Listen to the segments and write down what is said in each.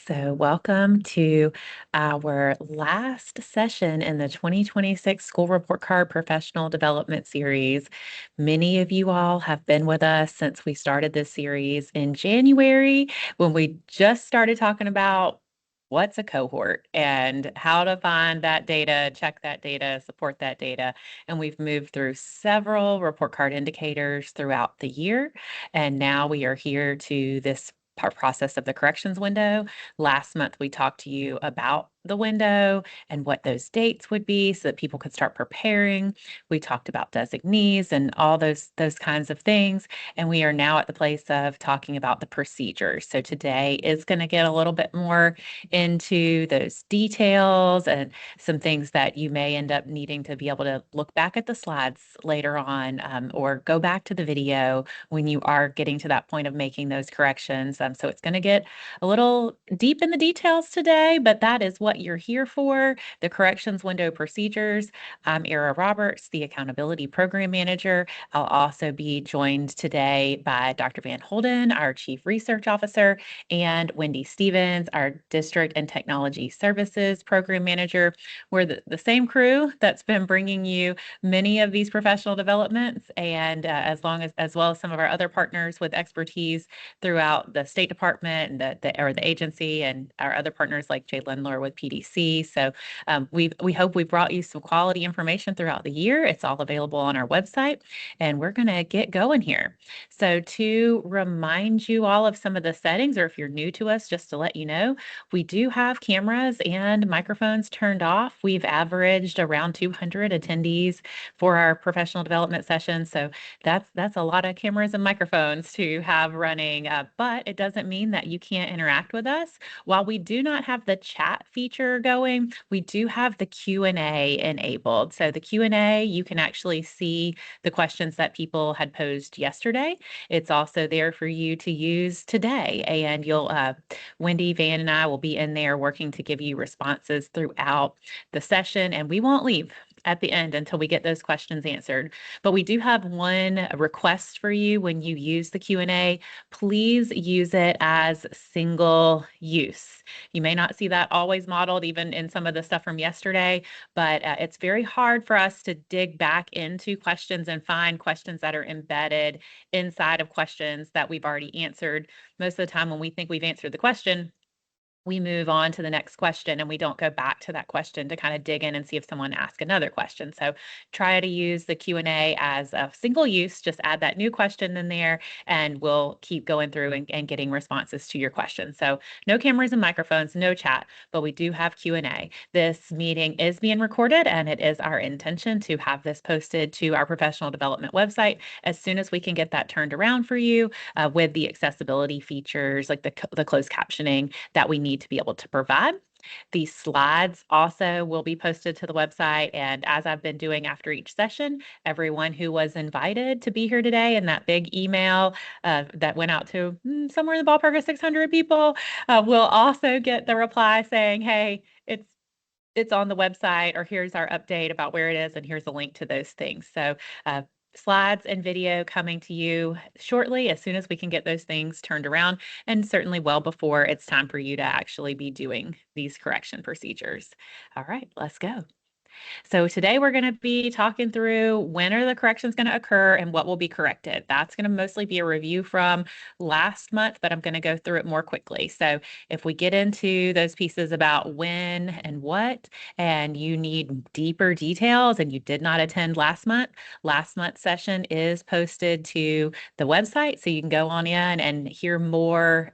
So, welcome to our last session in the 2026 School Report Card Professional Development Series. Many of you all have been with us since we started this series in January when we just started talking about what's a cohort and how to find that data, check that data, support that data. And we've moved through several report card indicators throughout the year. And now we are here to this process of the corrections window. Last month, we talked to you about the window and what those dates would be so that people could start preparing. We talked about designees and all those kinds of things. And we are now at the place of talking about the procedures. So today is going to get a little bit more into those details and some things that you may end up needing to be able to look back at the slides later on, or go back to the video when you are getting to that point of making those corrections. So it's going to get a little deep in the details today, but that is what you're here for, the corrections window procedures. I'm Era Roberts, the Accountability Program Manager. I'll also be joined today by Dr. Van Holden, our Chief Research Officer, and Wendy Stevens, our District and Technology Services Program Manager. We're the same crew that's been bringing you many of these professional developments, and as well as some of our other partners with expertise throughout the State Department and the agency, and our other partners like Jay Lindler with PDC. So we hope we brought you some quality information throughout the year. It's all available on our website, and we're going to get going here. So to remind you all of some of the settings, or if you're new to us, just to let you know, we do have cameras and microphones turned off. We've averaged around 200 attendees for our professional development session. So that's a lot of cameras and microphones to have running, but it doesn't mean that you can't interact with us. While we do not have the chat feature going, we do have the Q&A enabled. So the Q&A, you can actually see the questions that people had posed yesterday. It's also there for you to use today, and Wendy, Van, and I will be in there working to give you responses throughout the session, and we won't leave at the end until we get those questions answered. But we do have one request for you when you use the Q&A. Please use it as single use. You may not see that always modeled even in some of the stuff from yesterday, but it's very hard for us to dig back into questions and find questions that are embedded inside of questions that we've already answered. Most of the time when we think we've answered the question, we move on to the next question and we don't go back to that question to kind of dig in and see if someone asked another question. So try to use the Q&A as a single use, just add that new question in there and we'll keep going through and getting responses to your questions. So no cameras and microphones, no chat, but we do have Q&A. This meeting is being recorded and it is our intention to have this posted to our professional development website as soon as we can get that turned around for you, with the accessibility features like the closed captioning that we need to be able to provide. These slides also will be posted to the website. And as I've been doing after each session, everyone who was invited to be here today in that big email that went out to somewhere in the ballpark of 600 people will also get the reply saying, hey, it's on the website, or here's our update about where it is, and here's a link to those things. So slides and video coming to you shortly as soon as we can get those things turned around, and certainly well before it's time for you to actually be doing these correction procedures. All right, let's go. So today we're going to be talking through when are the corrections going to occur and what will be corrected. That's going to mostly be a review from last month, but I'm going to go through it more quickly. So if we get into those pieces about when and what, and you need deeper details and you did not attend last month's session is posted to the website. So you can go on in and hear more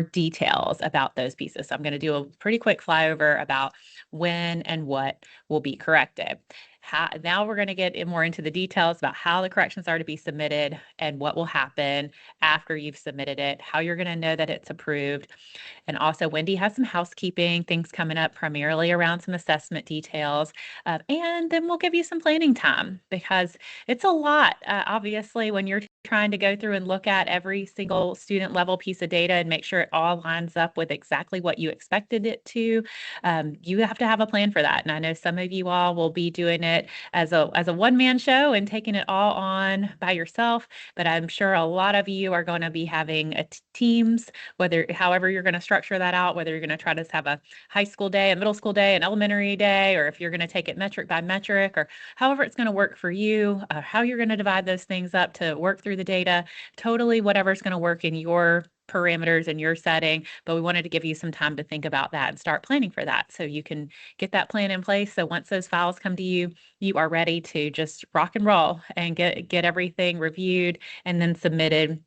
details about those pieces. So I'm going to do a pretty quick flyover about when and what will be corrected. Now we're going to get more into the details about how the corrections are to be submitted and what will happen after you've submitted it, how you're going to know that it's approved. And also Wendy has some housekeeping things coming up, primarily around some assessment details. And then we'll give you some planning time because it's a lot, obviously, when you're trying to go through and look at every single student level piece of data and make sure it all lines up with exactly what you expected it to, you have to have a plan for that. And I know some of you all will be doing it as a one-man show and taking it all on by yourself, but I'm sure a lot of you are going to be having teams, however you're going to structure that out, whether you're going to try to have a high school day, a middle school day, an elementary day, or if you're going to take it metric by metric, or however it's going to work for you, how you're going to divide those things up to work through the data, totally whatever's going to work in your parameters and your setting. But we wanted to give you some time to think about that and start planning for that so you can get that plan in place. So once those files come to you, you are ready to just rock and roll and get everything reviewed and then submitted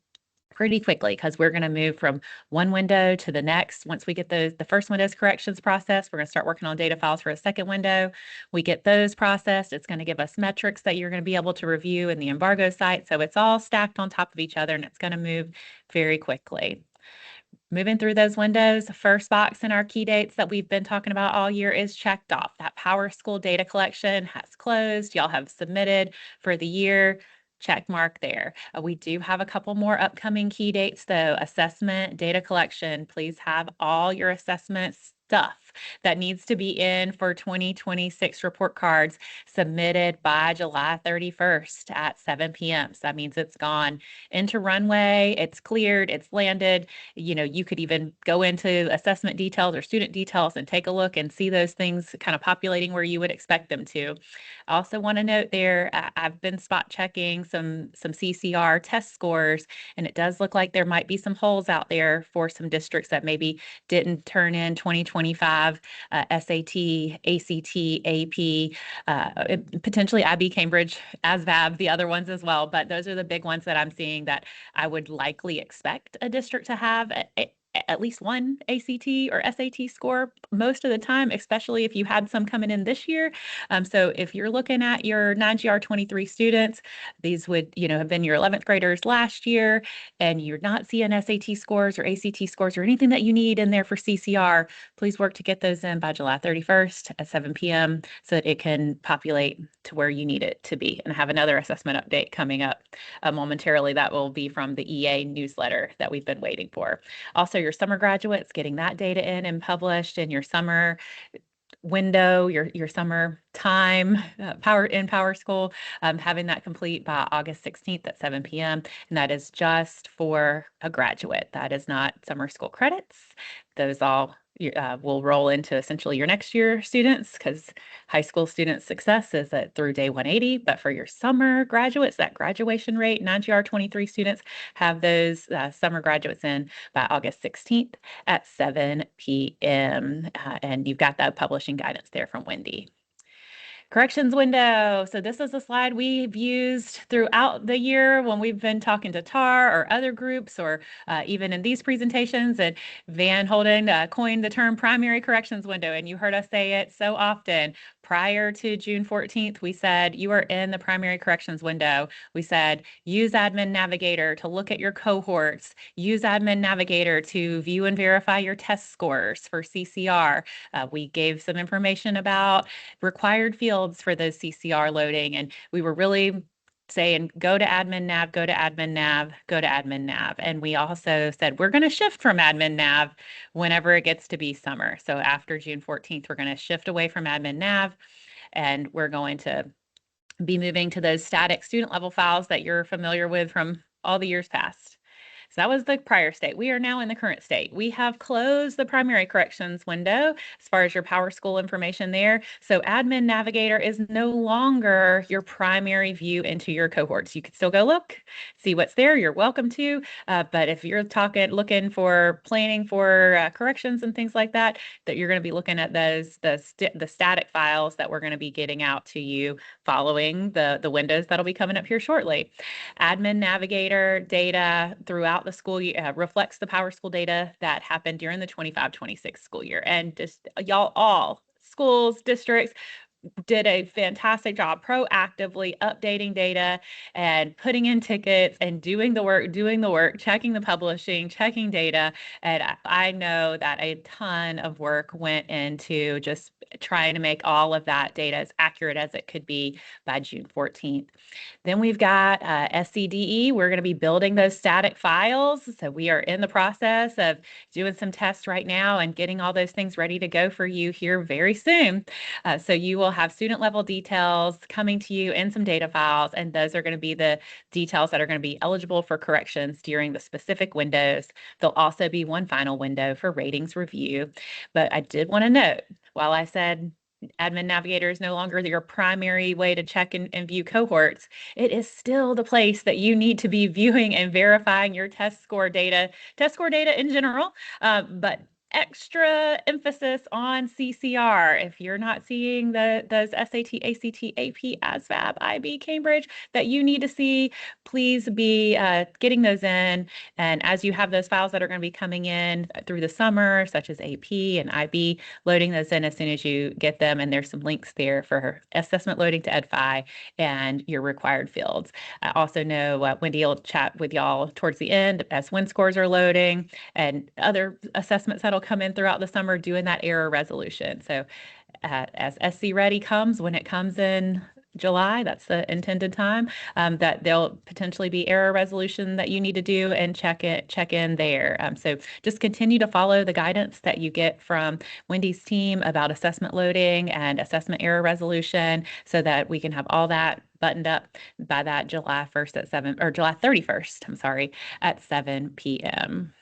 pretty quickly, because we're going to move from one window to the next. Once we get the first window's corrections processed, we're going to start working on data files for a second window. We get those processed. It's going to give us metrics that you're going to be able to review in the embargo site. So it's all stacked on top of each other, and it's going to move very quickly. Moving through those windows, the first box in our key dates that we've been talking about all year is checked off. That PowerSchool data collection has closed. Y'all have submitted for the year. Check mark there. We do have a couple more upcoming key dates though. Assessment, data collection. Please have all your assessment stuff that needs to be in for 2026 report cards submitted by July 31st at 7 p.m. So that means it's gone into runway, it's cleared, it's landed. You could even go into assessment details or student details and take a look and see those things kind of populating where you would expect them to. I also want to note there, I've been spot checking some CCR test scores, and it does look like there might be some holes out there for some districts that maybe didn't turn in 2025 SAT, ACT, AP, potentially IB, Cambridge, ASVAB, the other ones as well. But those are the big ones that I'm seeing that I would likely expect a district to have at least one ACT or SAT score most of the time, especially if you had some coming in this year. So if you're looking at your 9GR 23 students, these would, have been your 11th graders last year, and you're not seeing SAT scores or ACT scores or anything that you need in there for CCR, please work to get those in by July 31st at 7 p.m. so that it can populate to where you need it to be. And have another assessment update coming up momentarily. That will be from the EA newsletter that we've been waiting for. Also, your summer graduates, getting that data in and published in your summer window, your summer time, PowerSchool, having that complete by August 16th at 7 p.m. And that is just for a graduate. That is not summer school credits. Those all will roll into essentially your next year students, because high school student success is through day 180. But for your summer graduates, that graduation rate, 9GR 23 students have those summer graduates in by August 16th at 7 p.m. And you've got that publishing guidance there from Wendy. Corrections window. So this is a slide we've used throughout the year when we've been talking to TAR or other groups, or even in these presentations. And Van Holden coined the term primary corrections window, and you heard us say it so often. Prior to June 14th, we said you are in the primary corrections window. We said use Admin Navigator to look at your cohorts. Use Admin Navigator to view and verify your test scores for CCR. We gave some information about required fields for those CCR loading, and we were really saying go to Admin Nav, go to Admin Nav, go to Admin Nav. And we also said we're going to shift from Admin Nav whenever it gets to be summer. So after June 14th, we're going to shift away from Admin Nav, and we're going to be moving to those static student level files that you're familiar with from all the years past. So that was the prior state. We are now in the current state. We have closed the primary corrections window as far as your PowerSchool information there. So Admin Navigator is no longer your primary view into your cohorts. You can still go look, see what's there. You're welcome to. But if you're looking for planning for corrections and things like that, that you're going to be looking at those the static files that we're going to be getting out to you following the windows that'll be coming up here shortly. Admin Navigator data throughout the school year reflects the PowerSchool data that happened during the 25-26 school year. And just y'all, all schools, districts, did a fantastic job proactively updating data and putting in tickets and doing the work, checking the publishing, checking data. And I know that a ton of work went into just trying to make all of that data as accurate as it could be by June 14th. Then we've got SCDE. We're going to be building those static files. So we are in the process of doing some tests right now and getting all those things ready to go for you here very soon. So you will have student level details coming to you in some data files, and those are going to be the details that are going to be eligible for corrections during the specific windows. There'll also be one final window for ratings review. But I did want to note, while I said Admin Navigator is no longer your primary way to check and view cohorts, it is still the place that you need to be viewing and verifying your test score data in general, but extra emphasis on CCR. If you're not seeing those SAT, ACT, AP, ASVAB, IB, Cambridge that you need to see, please be getting those in. And as you have those files that are going to be coming in through the summer, such as AP and IB, loading those in as soon as you get them. And there's some links there for assessment loading to EdFi and your required fields. I also know Wendy will chat with y'all towards the end as win scores are loading and other assessments that'll come in throughout the summer doing that error resolution. So as SC Ready comes, when it comes in July, that's the intended time, that there'll potentially be error resolution that you need to do and check in there. So just continue to follow the guidance that you get from Wendy's team about assessment loading and assessment error resolution so that we can have all that buttoned up by that July 1st at 7, or July 31st, I'm sorry, at 7 p.m.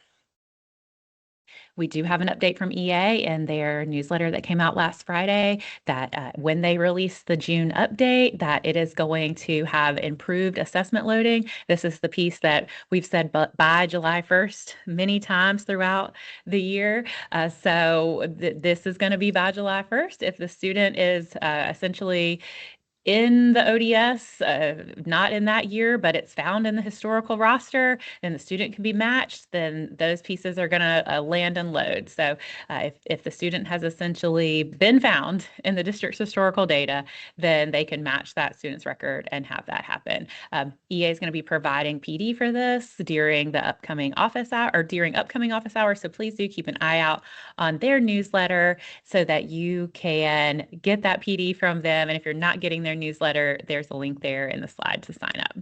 We do have an update from EA in their newsletter that came out last Friday that when they release the June update, that it is going to have improved assessment loading. This is the piece that we've said by July 1st many times throughout the year. So this is going to be by July 1st. If the student is essentially in the ODS, not in that year, but it's found in the historical roster, and the student can be matched, then those pieces are going to land and load. So if the student has essentially been found in the district's historical data, then they can match that student's record and have that happen. EA is going to be providing PD for this during the upcoming office hour or during upcoming office hours. So please do keep an eye out on their newsletter so that you can get that PD from them. And if you're not getting their newsletter, there's a link there in the slide to sign up.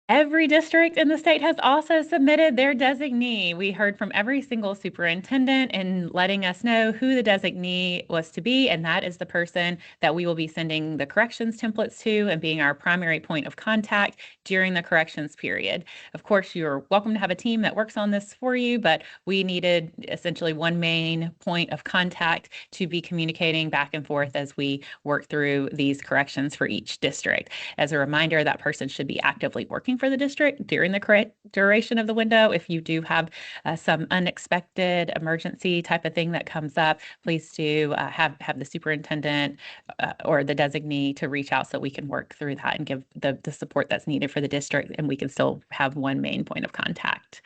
Every district in the state has also submitted their designee. We heard from every single superintendent in letting us know who the designee was to be, and that is the person that we will be sending the corrections templates to and being our primary point of contact during the corrections period. Of course, you're welcome to have a team that works on this for you, but we needed essentially one main point of contact to be communicating back and forth as we work through these corrections for each district. As a reminder, that person should be actively working for the district during the duration of the window. If you do have some unexpected emergency type of thing that comes up, please do have the superintendent or the designee to reach out so we can work through that and give the support that's needed for the district, and we can still have one main point of contact.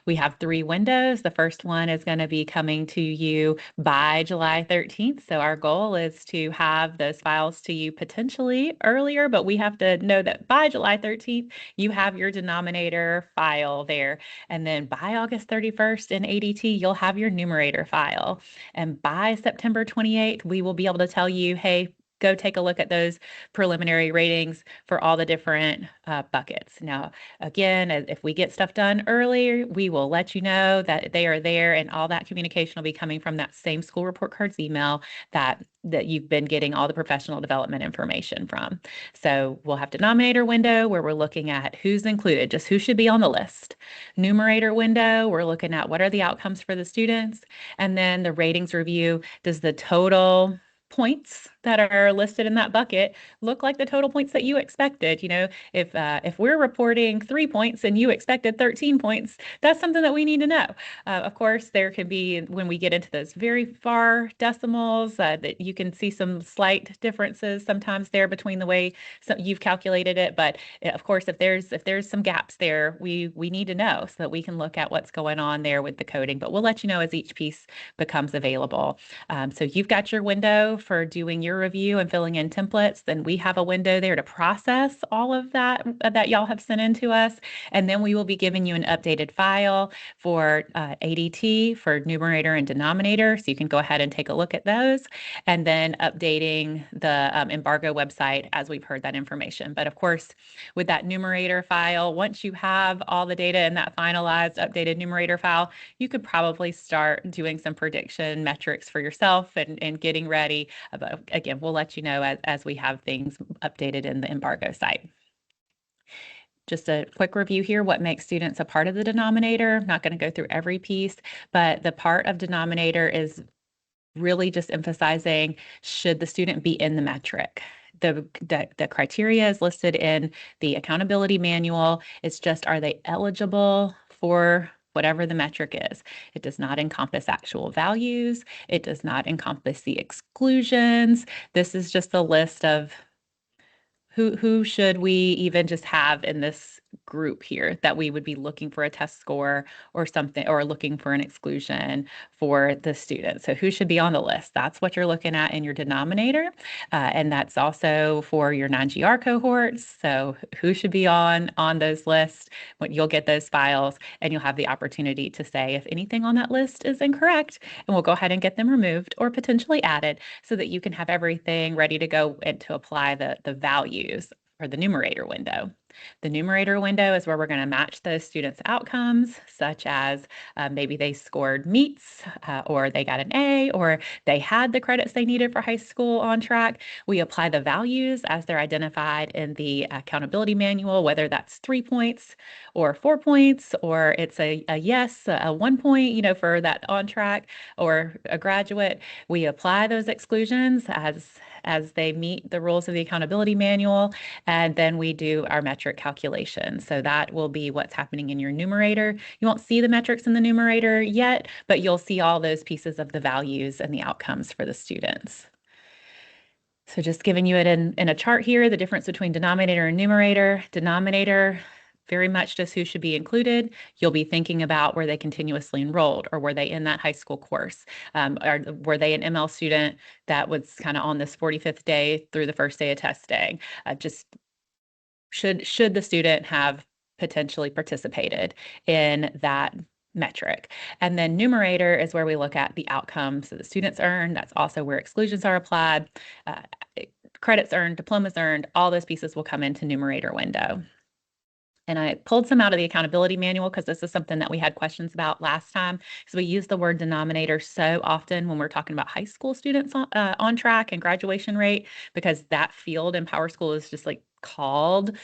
We have 3 windows. The first one is going to be coming to you by July 13th. So our goal is to have those files to you potentially earlier, but we have to know that by July 13th, you have your denominator file there. And then by August 31st in ADT, you'll have your numerator file. And by September 28th, we will be able to tell you, hey, go take a look at those preliminary ratings for all the different buckets. Now, again, if we get stuff done earlier, we will let you know that they are there, and all that communication will be coming from that same school report cards email that you've been getting all the professional development information from. So we'll have denominator window where we're looking at who's included, just who should be on the list. Numerator window, we're looking at what are the outcomes for the students. And then the ratings review, does the total points that are listed in that bucket look like the total points that you expected? You know, if we're reporting 3 points and you expected 13 points, that's something that we need to know. Of course, there can be, when we get into those very far decimals, that you can see some slight differences sometimes there between the way you've calculated it. But of course, if there's some gaps there, we need to know so that we can look at what's going on there with the coding. But we'll let you know as each piece becomes available. So you've got your window for doing your review and filling in templates, then we have a window there to process all of that that y'all have sent in to us. And then we will be giving you an updated file for ADT for numerator and denominator. So you can go ahead and take a look at those, and then updating the embargo website as we've heard that information. But of course, with that numerator file, once you have all the data in that finalized updated numerator file, you could probably start doing some prediction metrics for yourself and getting ready. But again, we'll let you know as we have things updated in the embargo site. Just a quick review here, what makes students a part of the denominator. I'm not going to go through every piece, but the part of denominator is really just emphasizing, should the student be in the metric? The criteria is listed in the accountability manual. It's just, are they eligible for whatever the metric is? It does not encompass actual values. It does not encompass the exclusions. This is just a list of who should we even just have in this group here that we would be looking for a test score or something, or looking for an exclusion for the student. So who should be on the list? That's what you're looking at in your denominator. And that's also for your non-GR cohorts. So who should be on those lists? When you'll get those files, and you'll have the opportunity to say if anything on that list is incorrect, and we'll go ahead and get them removed or potentially added, so that you can have everything ready to go and to apply the values for the numerator window. The numerator window is where we're going to match those students' outcomes, such as maybe they scored meets, or they got an A, or they had the credits they needed for high school on track. We apply the values as they're identified in the accountability manual, whether that's 3 points or 4 points, or it's a yes, a 1 point, for that on track or a graduate. We apply those exclusions as they meet the rules of the accountability manual, and then we do our metric calculation. So that will be what's happening in your numerator. You won't see the metrics in the numerator yet, but you'll see all those pieces of the values and the outcomes for the students. So just giving you it in a chart here, the difference between denominator and numerator. Denominator, very much just who should be included. You'll be thinking about, were they continuously enrolled, or were they in that high school course? Or were they an ML student that was kind of on this 45th day through the first day of testing? Just should the student have potentially participated in that metric. And then numerator is where we look at the outcomes that the students earn. That's also where exclusions are applied. Credits earned, diplomas earned, all those pieces will come into numerator window. And I pulled some out of the accountability manual because this is something that we had questions about last time. So we use the word denominator so often when we're talking about high school students on track and graduation rate, because that field in PowerSchool is just like called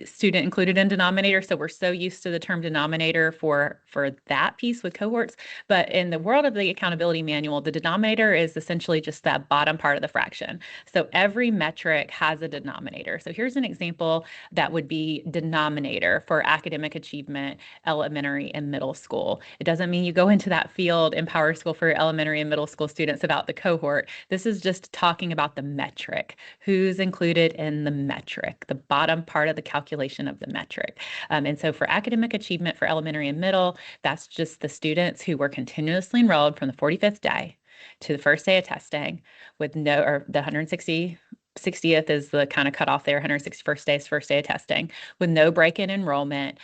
student included in denominator. So we're so used to the term denominator for that piece with cohorts. But in the world of the accountability manual, the denominator is essentially just that bottom part of the fraction. So every metric has a denominator. So here's an example that would be denominator for academic achievement, elementary and middle school. It doesn't mean you go into that field in PowerSchool for elementary and middle school students about the cohort. This is just talking about the metric, who's included in the metric, the bottom part of the calculation of the metric. And so for academic achievement for elementary and middle, that's just the students who were continuously enrolled from the 45th day to the first day of testing with no, or the 160th is the kind of cutoff there, 161st day is first day of testing, with no break in enrollment,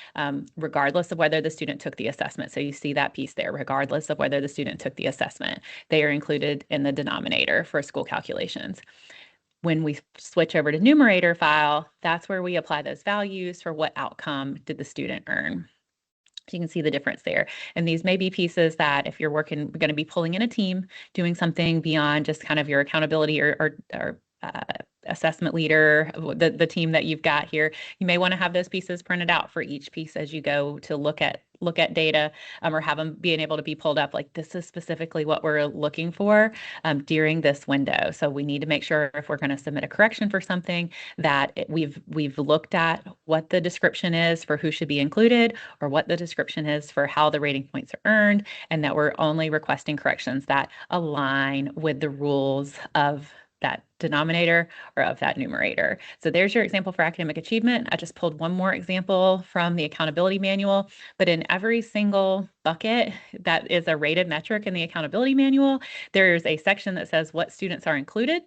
regardless of whether the student took the assessment. So you see that piece there, regardless of whether the student took the assessment, they are included in the denominator for school calculations. When we switch over to numerator file, that's where we apply those values for what outcome did the student earn. So you can see the difference there. And these may be pieces that if you're going to be pulling in a team, doing something beyond just kind of your accountability or assessment leader, the team that you've got here, you may want to have those pieces printed out for each piece as you go to look at data, or have them being able to be pulled up, like this is specifically what we're looking for during this window. So we need to make sure if we're going to submit a correction for something that we've looked at what the description is for who should be included, or what the description is for how the rating points are earned, and that we're only requesting corrections that align with the rules of denominator or of that numerator. So there's your example for academic achievement. I just pulled one more example from the accountability manual, but in every single bucket that is a rated metric in the accountability manual, there's a section that says what students are included.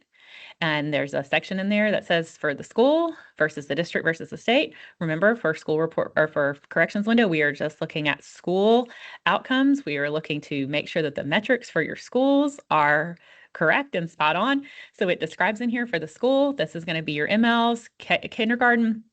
And there's a section in there that says for the school versus the district versus the state. Remember, for school report or for corrections window, we are just looking at school outcomes. We are looking to make sure that the metrics for your schools are correct and spot on. So it describes in here for the school, this is going to be your MLs, kindergarten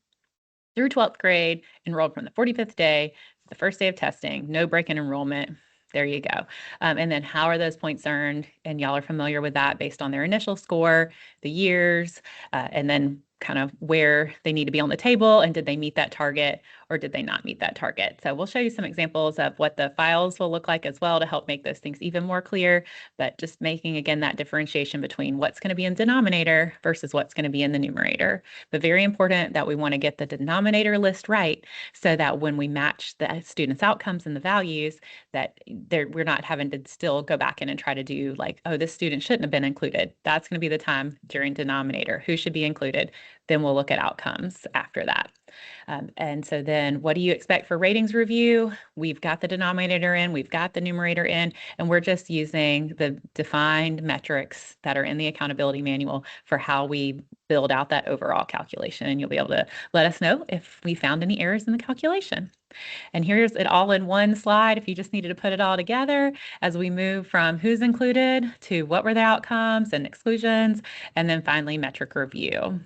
through 12th grade, enrolled from the 45th day, the first day of testing, no break in enrollment. There you go. And then how are those points earned? And y'all are familiar with that based on their initial score, the years, and then kind of where they need to be on the table and did they meet that target or did they not meet that target. So we'll show you some examples of what the files will look like as well to help make those things even more clear, but just making, again, that differentiation between what's going to be in denominator versus what's going to be in the numerator. But very important that we want to get the denominator list right so that when we match the students' outcomes and the values, that we're not having to still go back in and try to do like, oh, this student shouldn't have been included. That's going to be the time during denominator. Who should be included? Then we'll look at outcomes after that. And so then what do you expect for ratings review? We've got the denominator in, we've got the numerator in, and we're just using the defined metrics that are in the accountability manual for how we build out that overall calculation. And you'll be able to let us know if we found any errors in the calculation. And here's it all in one slide if you just needed to put it all together as we move from who's included to what were the outcomes and exclusions, and then finally metric review.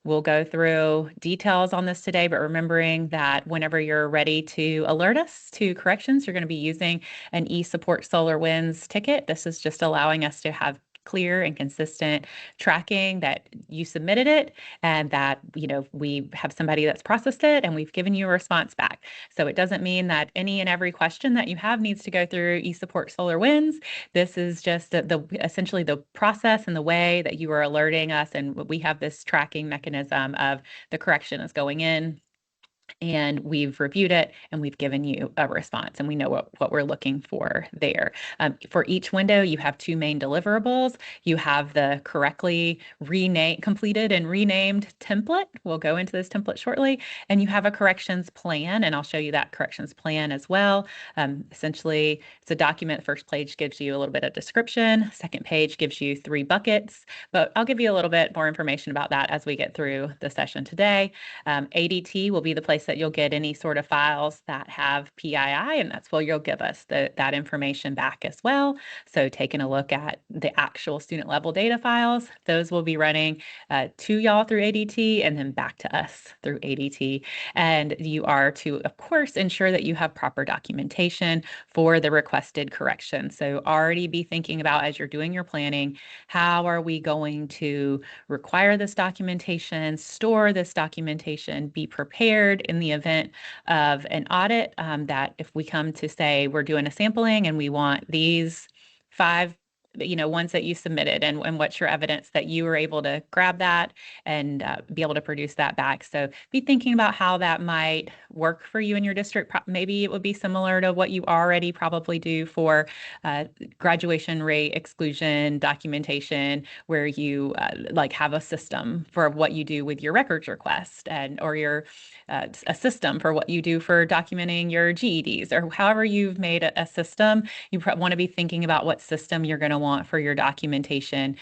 We'll go through details on this today, but remembering that whenever you're ready to alert us to corrections, you're going to be using an eSupport SolarWinds ticket. This is just allowing us to have clear and consistent tracking that you submitted it and that, we have somebody that's processed it and we've given you a response back. So it doesn't mean that any and every question that you have needs to go through eSupport SolarWinds. This is just essentially the process and the way that you are alerting us, and we have this tracking mechanism of the correction is going in, and we've reviewed it and we've given you a response and we know what we're looking for there. For each window, you have two main deliverables. You have the correctly completed and renamed template. We'll go into this template shortly. And you have a corrections plan, and I'll show you that corrections plan as well. Essentially, it's a document. First page gives you a little bit of description. Second page gives you 3 buckets, but I'll give you a little bit more information about that as we get through the session today. ADT will be the place that you'll get any sort of files that have PII, and that's where you'll give us that information back as well. So taking a look at the actual student level data files, those will be running to y'all through ADT and then back to us through ADT. And you are to, of course, ensure that you have proper documentation for the requested correction. So already be thinking about, as you're doing your planning, how are we going to require this documentation, store this documentation, be prepared in the event of an audit, that if we come to say we're doing a sampling and we want these 5 ones that you submitted, and what's your evidence that you were able to grab that and be able to produce that back. So be thinking about how that might work for you in your district. Maybe it would be similar to what you already probably do for graduation rate exclusion documentation, where you have a system for what you do with your records request, or your a system for what you do for documenting your GEDs, or however you've made a system. You want to be thinking about what system you're going to want for your documentation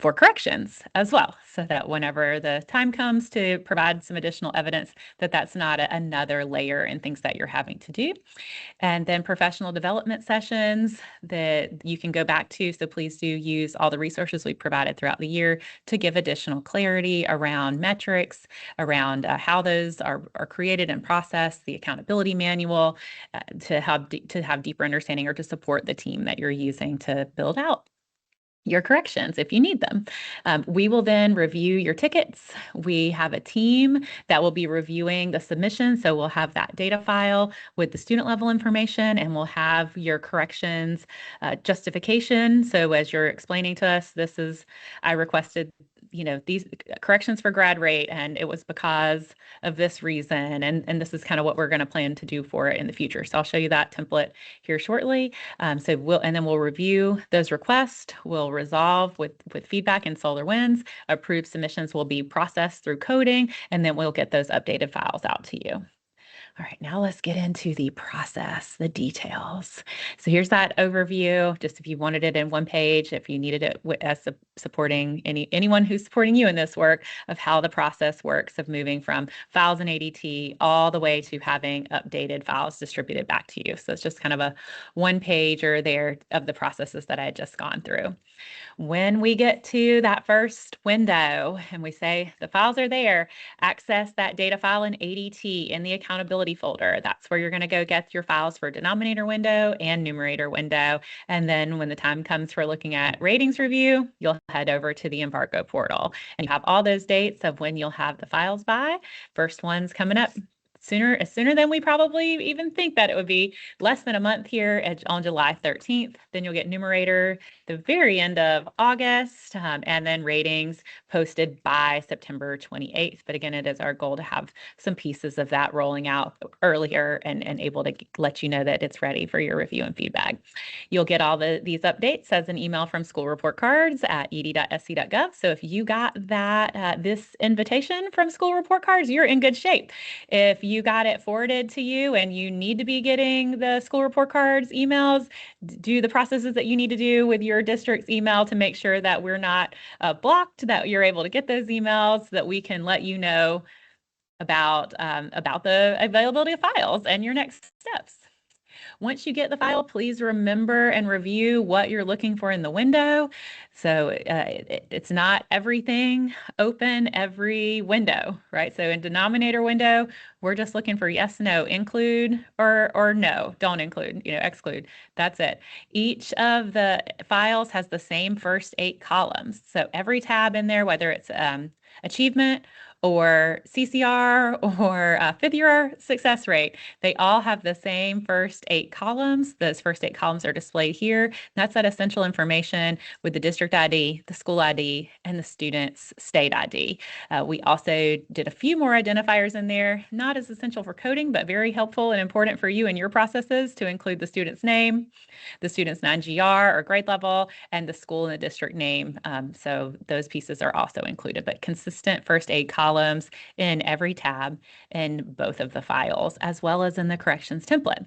for corrections as well, so that whenever the time comes to provide some additional evidence, that's not another layer in things that you're having to do. And then professional development sessions that you can go back to. So please do use all the resources we provided throughout the year to give additional clarity around metrics, around how those are created and processed, the accountability manual, to have deeper understanding or to support the team that you're using to build out your corrections if you need them. We will then review your tickets. We have a team that will be reviewing the submission. So we'll have that data file with the student level information, and we'll have your corrections justification. So as you're explaining to us, I requested these corrections for grad rate, and it was because of this reason, and this is kind of what we're going to plan to do for it in the future. So I'll show you that template here shortly. Then we'll review those requests. We'll resolve with feedback in SolarWinds. Approved submissions will be processed through coding, and then we'll get those updated files out to you. All right, now let's get into the process, the details. So here's that overview, just if you wanted it in one page, if you needed it as supporting anyone who's supporting you in this work, of how the process works of moving from files in ADT all the way to having updated files distributed back to you. So it's just kind of a one pager there of the processes that I had just gone through. When we get to that first window and we say the files are there, access that data file in ADT in the accountability folder. That's where you're going to go get your files for denominator window and numerator window. And then when the time comes for looking at ratings review, you'll head over to the Embargo portal and you have all those dates of when you'll have the files by. First one's coming up sooner than we probably even think that it would be. Less than a month here on July 13th. Then you'll get numerator the very end of August, and then ratings posted by September 28th. But again, it is our goal to have some pieces of that rolling out earlier and able to let you know that it's ready for your review and feedback. You'll get all these updates as an email from school report cards at ed.sc.gov. So if you got that this invitation from school report cards, you're in good shape. If you got it forwarded to you and you need to be getting the school report cards emails, do the processes that you need to do with your district's email to make sure that we're not blocked, that you're able to get those emails, so that we can let you know about the availability of files and your next steps. Once you get the file, please remember and review what you're looking for in the window. So it's not everything open every window, right? So in denominator window, we're just looking for yes, no, include or no, don't include, exclude. That's it. Each of the files has the same first 8 columns. So every tab in there, whether it's achievement or CCR or fifth year success rate, they all have the same first 8 columns. Those first 8 columns are displayed here. That's that essential information with the district ID, the school ID, and the student's state ID. We also did a few more identifiers in there, not as essential for coding, but very helpful and important for you and your processes, to include the student's name, the student's non-GR or grade level, and the school and the district name. So those pieces are also included, but consistent first 8 columns in every tab in both of the files, as well as in the corrections template.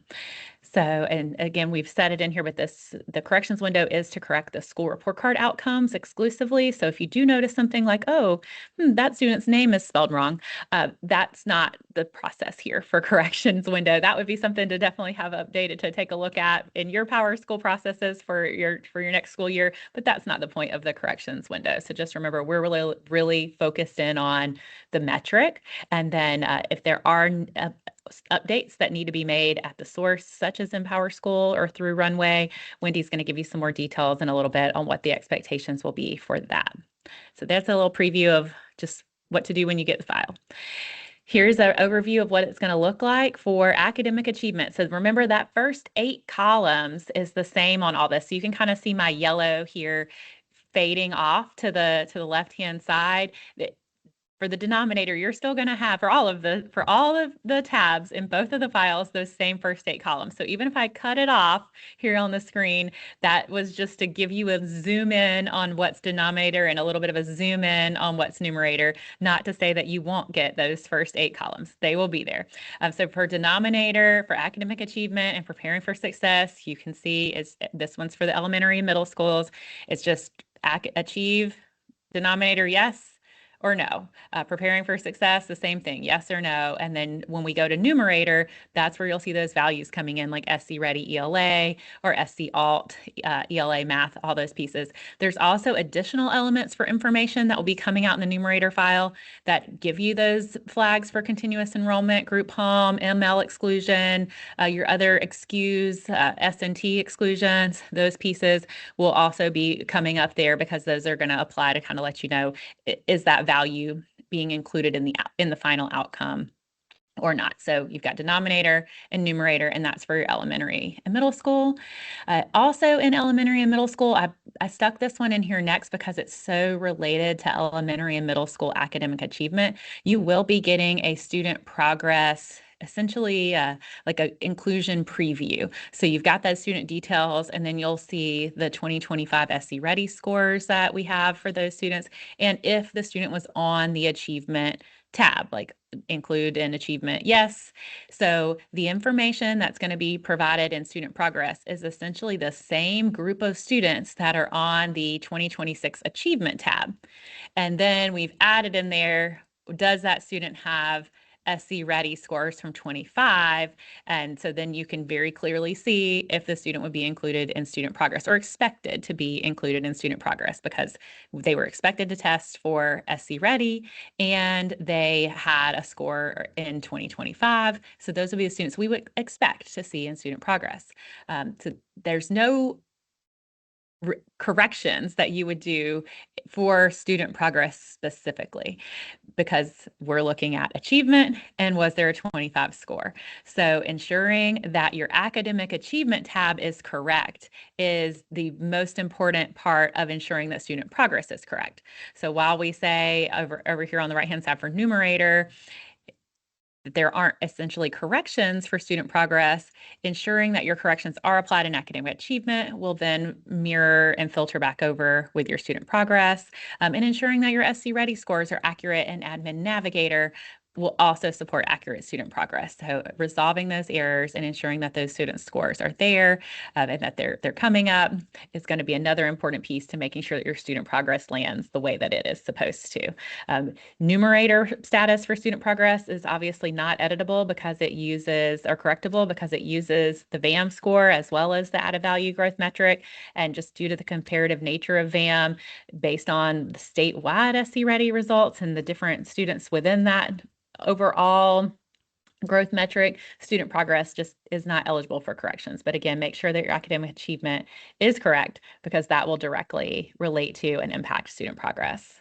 So, and again, we've set it in here, but the corrections window is to correct the school report card outcomes exclusively. So if you do notice something like, oh, that student's name is spelled wrong, that's not the process here for corrections window. That would be something to definitely have updated to take a look at in your PowerSchool processes for your next school year, but that's not the point of the corrections window. So just remember, we're really focused in on the metric. And then if there are updates that need to be made at the source, such as in PowerSchool or through Runway, Wendy's going to give you some more details in a little bit on what the expectations will be for that. So that's a little preview of just what to do when you get the file. Here's an overview of what it's going to look like for academic achievement. So remember, that first 8 columns is the same on all this. So you can kind of see my yellow here fading off to the left-hand side. For the denominator, you're still going to have, for all of the tabs in both of the files, those same first 8 columns. So even if I cut it off here on the screen, that was just to give you a zoom in on what's denominator and a little bit of a zoom in on what's numerator, not to say that you won't get those first 8 columns. They will be there. So for denominator, for academic achievement and preparing for success, you can see this one's for the elementary and middle schools. It's just achieve, denominator, yes or no. Preparing for success, the same thing, yes or no. And then when we go to numerator, that's where you'll see those values coming in, like SC Ready ELA or SC Alt, ELA Math, all those pieces. There's also additional elements for information that will be coming out in the numerator file that give you those flags for continuous enrollment, group home, ML exclusion, your other excuse, S&T exclusions. Those pieces will also be coming up there, because those are going to apply to kind of let you know, is that value being included in the final outcome or not. So you've got denominator and numerator, and that's for your elementary and middle school. Also in elementary and middle school, I stuck this one in here next because it's so related to elementary and middle school academic achievement. You will be getting a student progress, essentially like an inclusion preview. So you've got those student details, and then you'll see the 2025 SC Ready scores that we have for those students. And if the student was on the achievement tab, like include in achievement, yes. So the information that's going to be provided in student progress is essentially the same group of students that are on the 2026 achievement tab. And then we've added in there, does that student have SC Ready scores from 25? And so then you can very clearly see if the student would be included in student progress or expected to be included in student progress because they were expected to test for SC Ready and they had a score in 2025. So those would be the students we would expect to see in student progress. So there's no corrections that you would do for student progress specifically because we're looking at achievement and was there a 25 score. So ensuring that your academic achievement tab is correct is the most important part of ensuring that student progress is correct. So while we say over here on the right-hand side for numerator, there aren't essentially corrections for student progress, ensuring that your corrections are applied in academic achievement will then mirror and filter back over with your student progress, and ensuring that your SC Ready scores are accurate in Admin Navigator will also support accurate student progress. So resolving those errors and ensuring that those student scores are there and that they're coming up is going to be another important piece to making sure that your student progress lands the way that it is supposed to. Numerator status for student progress is obviously not editable because it uses, or correctable because it uses the VAM score as well as the added value growth metric. And just due to the comparative nature of VAM, based on the statewide SC Ready results and the different students within that overall growth metric, student progress just is not eligible for corrections. But again, make sure that your academic achievement is correct because that will directly relate to and impact student progress.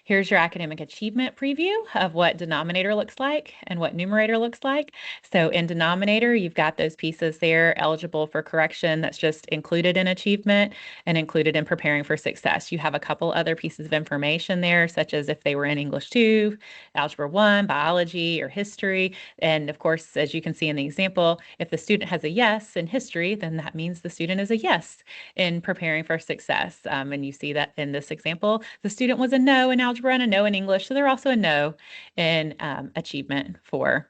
Here's your academic achievement preview of what denominator looks like and what numerator looks like. So in denominator, you've got those pieces there eligible for correction that's just included in achievement and included in preparing for success. You have a couple other pieces of information there, such as if they were in English 2, Algebra 1, biology, or history. And of course, as you can see in the example, if the student has a yes in history, then that means the student is a yes in preparing for success. And you see that in this example, the student was a no in algebra and a no in English. So they're also a no in achievement for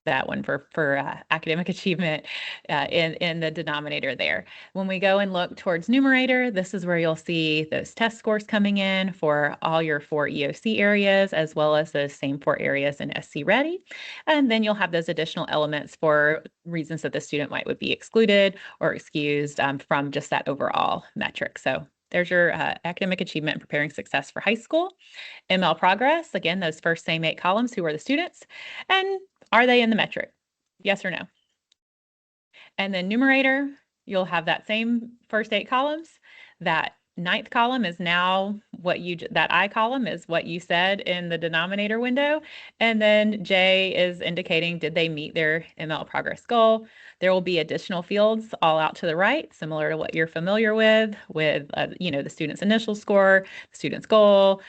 that one for academic achievement in the denominator there. When we go and look towards numerator, this is where you'll see those test scores coming in for all your 4 EOC areas, as well as those same 4 areas in SC Ready. And then you'll have those additional elements for reasons that the student would be excluded or excused from just that overall metric. So there's your academic achievement and preparing success for high school. ML progress, again, those first same 8 columns, who are the students, and are they in the metric? Yes or no? And then numerator, you'll have that same first 8 columns. That 9th column is now that I column is what you said in the denominator window. And then J is indicating, did they meet their ML progress goal? There will be additional fields all out to the right, similar to what you're familiar with the student's initial score, the student's goal,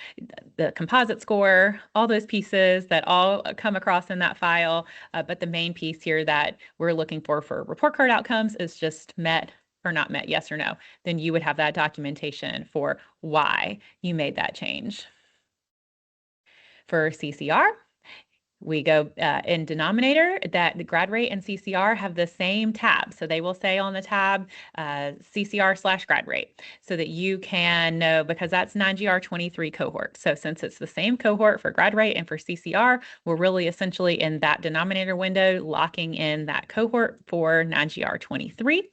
the composite score, all those pieces that all come across in that file. But the main piece here that we're looking for report card outcomes is just met or not met, yes or no. Then you would have that documentation for why you made that change. For CCR, we go in denominator that the grad rate and CCR have the same tab. So they will say on the tab CCR/grad rate so that you can know, because that's 9GR 23 cohort. So since it's the same cohort for grad rate and for CCR, we're really essentially in that denominator window locking in that cohort for 9GR 23.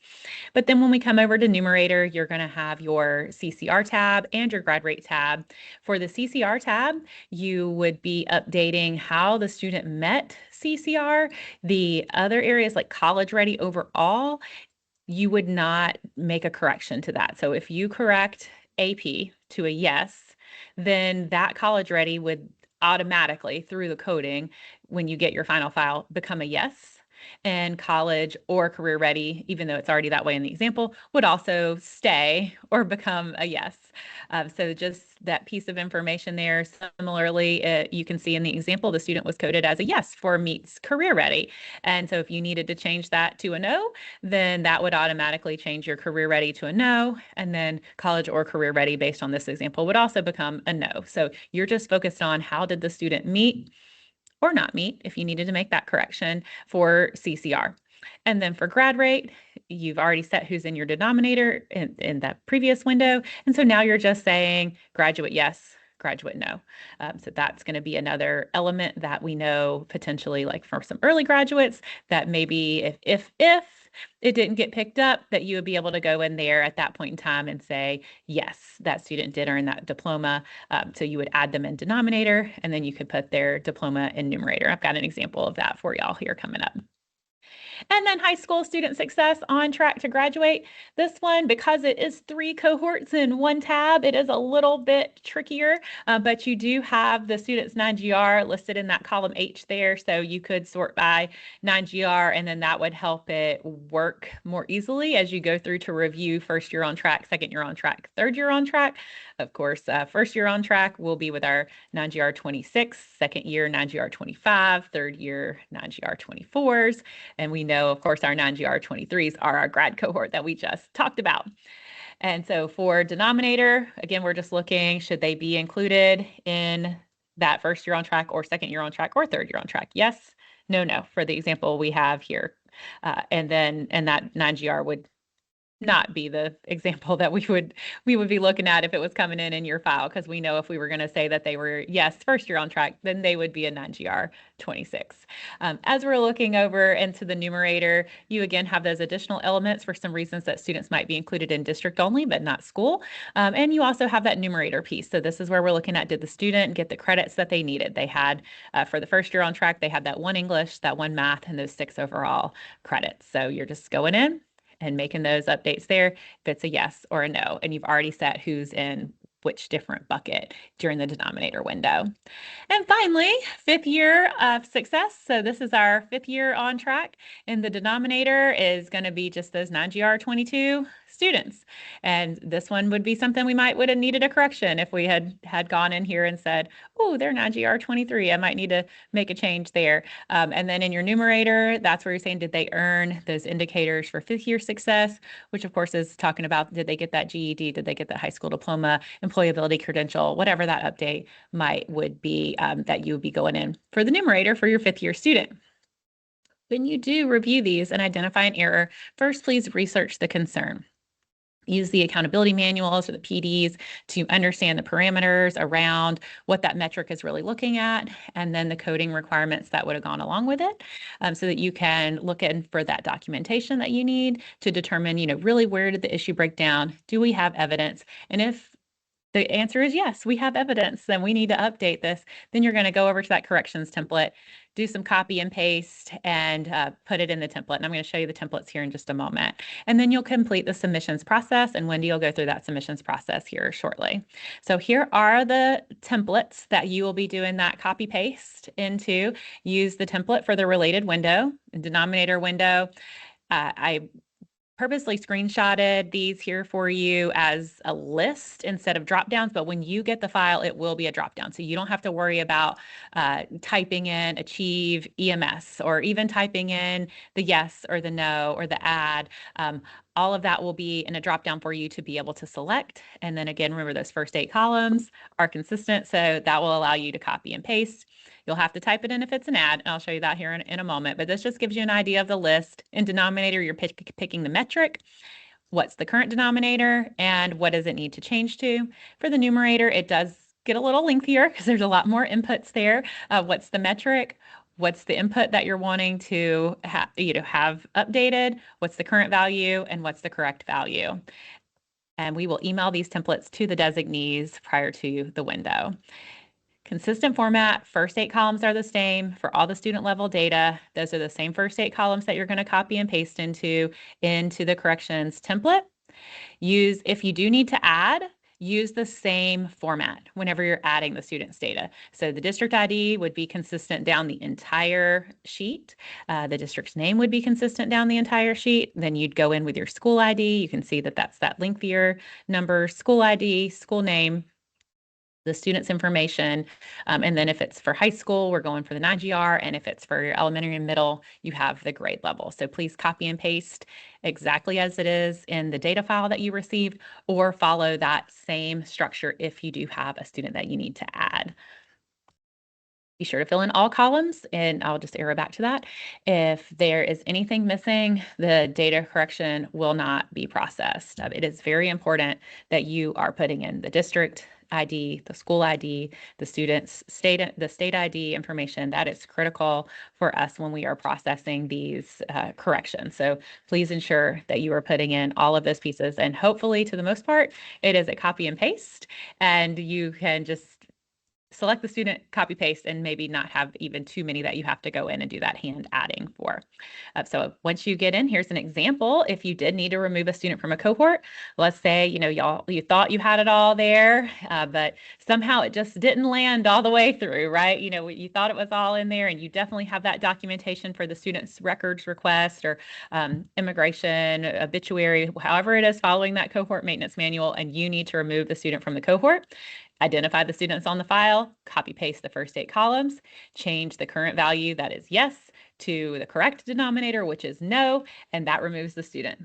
But then when we come over to numerator, you're going to have your CCR tab and your grad rate tab. For the CCR tab, you would be updating how the student met CCR. The other areas like college ready overall, you would not make a correction to that. So if you correct AP to a yes, then that college ready would automatically, through the coding, when you get your final file, become a yes. in college or career ready, even though it's already that way in the example, would also stay or become a yes. So just that piece of information there. Similarly, you can see in the example, the student was coded as a yes for meets career ready. And so if you needed to change that to a no, then that would automatically change your career ready to a no. And then college or career ready based on this example would also become a no. So you're just focused on how did the student meet or not meet if you needed to make that correction for CCR. And then for grad rate, you've already set who's in your denominator in that previous window. And so now you're just saying graduate yes, graduate no. So that's going to be another element that we know potentially like for some early graduates that maybe if it didn't get picked up, that you would be able to go in there at that point in time and say, yes, that student did earn that diploma. So you would add them in denominator, and then you could put their diploma in numerator. I've got an example of that for y'all here coming up. And then high school student success on track to graduate. This one, because it is 3 cohorts in one tab, it is a little bit trickier, but you do have the student's 9GR listed in that column H there. So you could sort by 9GR, and then that would help it work more easily as you go through to review first year on track, second year on track, third year on track. Of course, first year on track will be with our 9GR 26, second year 9GR 25, third year 9GR 24s. And we know, of course, our 9GR 23s are our grad cohort that we just talked about. And so for denominator, again, we're just looking, should they be included in that first year on track or second year on track or third year on track? Yes, no, for the example we have here. And that 9GR would not be the example that we would be looking at if it was coming in your file, because we know if we were going to say that they were yes first year on track, then they would be a 9GR 26. As we're looking over into the numerator, you again have those additional elements for some reasons that students might be included in district only but not school, and you also have that numerator piece. So this is where we're looking at, did the student get the credits that they needed? They had for the first year on track, they had that 1 English, that 1 math, and those 6 overall credits. So you're just going in and making those updates there if it's a yes or a no. And you've already set who's in which different bucket during the denominator window. And finally, 5th year of success. So this is our 5th year on track, and the denominator is going to be just those 9GR 22 students. And this one would be something we would have needed a correction if we had gone in here and said, oh, they're 9GR 23. I might need to make a change there. And then in your numerator, that's where you're saying, did they earn those indicators for 5th year success, which of course is talking about, did they get that GED? Did they get that high school diploma, employability credential, whatever that update would be, that you would be going in for the numerator for your 5th year student. When you do review these and identify an error, first, please research the concern. Use the accountability manuals or the PDs to understand the parameters around what that metric is really looking at, and then the coding requirements that would have gone along with it, so that you can look in for that documentation that you need to determine, really where did the issue break down? Do we have evidence? And if the answer is yes, we have evidence, then we need to update this. Then you're going to go over to that corrections template, do some copy and paste, and put it in the template. And I'm going to show you the templates here in just a moment. And then you'll complete the submissions process, and Wendy will go through that submissions process here shortly. So here are the templates that you will be doing that copy paste into. Use the template for the related window, denominator window. I purposely screenshotted these here for you as a list instead of drop downs, but when you get the file, it will be a drop down. So you don't have to worry about typing in achieve EMS or even typing in the yes or the no or the add. All of that will be in a drop down for you to be able to select. And then again, remember those first 8 columns are consistent. So that will allow you to copy and paste. You'll have to type it in if it's an add, and I'll show you that here in a moment, but this just gives you an idea of the list. In denominator, you're picking the metric, what's the current denominator, and what does it need to change to. For the numerator, it does get a little lengthier because there's a lot more inputs there. What's the metric? What's the input that you're wanting to have updated? What's the current value, and what's the correct value? And we will email these templates to the designees prior to the window. Consistent format, first 8 columns are the same for all the student level data. Those are the same first 8 columns that you're going to copy and paste into the corrections template. If you do need to add, use the same format whenever you're adding the student's data. So the district ID would be consistent down the entire sheet. The district's name would be consistent down the entire sheet. Then you'd go in with your school ID. You can see that that's that lengthier number, school ID, school name, the student's information. And then if it's for high school, we're going for the 9GR. And if it's for your elementary and middle, you have the grade level. So please copy and paste exactly as it is in the data file that you received, or follow that same structure if you do have a student that you need to add. Be sure to fill in all columns, and I'll just arrow back to that. If there is anything missing, the data correction will not be processed. It is very important that you are putting in the district ID, the school ID, the student's state ID information. That is critical for us when we are processing these corrections. So please ensure that you are putting in all of those pieces, and hopefully, to the most part, it is a copy and paste, and you can just select the student, copy paste, and maybe not have even too many that you have to go in and do that hand adding for. So once you get in, here's an example. If you did need to remove a student from a cohort, let's say, you thought you had it all there, but somehow it just didn't land all the way through, right? You thought it was all in there, and you definitely have that documentation for the student's records request or immigration, obituary, however it is following that cohort maintenance manual, and you need to remove the student from the cohort. Identify the students on the file, copy paste the first 8 columns, change the current value, that is yes, to the correct denominator, which is no, and that removes the student.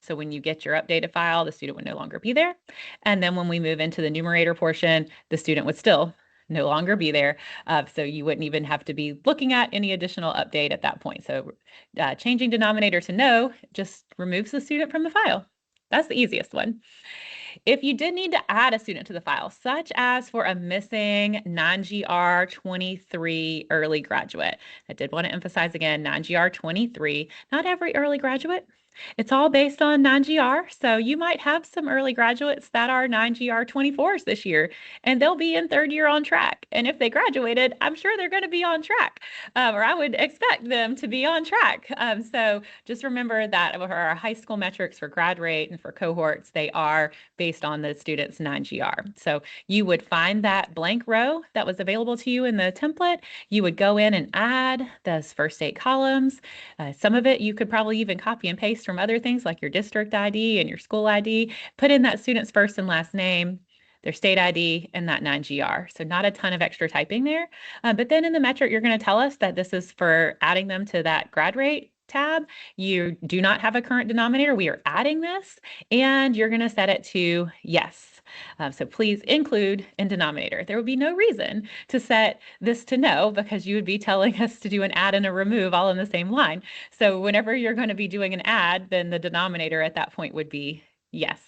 So when you get your updated file, the student would no longer be there. And then when we move into the numerator portion, the student would still no longer be there. So you wouldn't even have to be looking at any additional update at that point. So changing denominator to no just removes the student from the file. That's the easiest one. If you did need to add a student to the file, such as for a missing 9GR 23 early graduate, I did want to emphasize again, 9GR 23, not every early graduate. It's all based on 9GR. So you might have some early graduates that are 9GR 24s this year, and they'll be in 3rd year on track. And if they graduated, I'm sure they're going to be on track, or I would expect them to be on track. So just remember that for our high school metrics for grad rate and for cohorts, they are based on the student's 9GR. So you would find that blank row that was available to you in the template. You would go in and add those first 8 columns. Some of it you could probably even copy and paste from other things like your district ID and your school ID. Put in that student's first and last name, their state ID, and that 9GR. So not a ton of extra typing there. But then in the metric, you're going to tell us that this is for adding them to that grad rate tab. You do not have a current denominator. We are adding this, and you're going to set it to yes. So please include in denominator. There would be no reason to set this to no, because you would be telling us to do an add and a remove all in the same line. So whenever you're going to be doing an add, then the denominator at that point would be yes.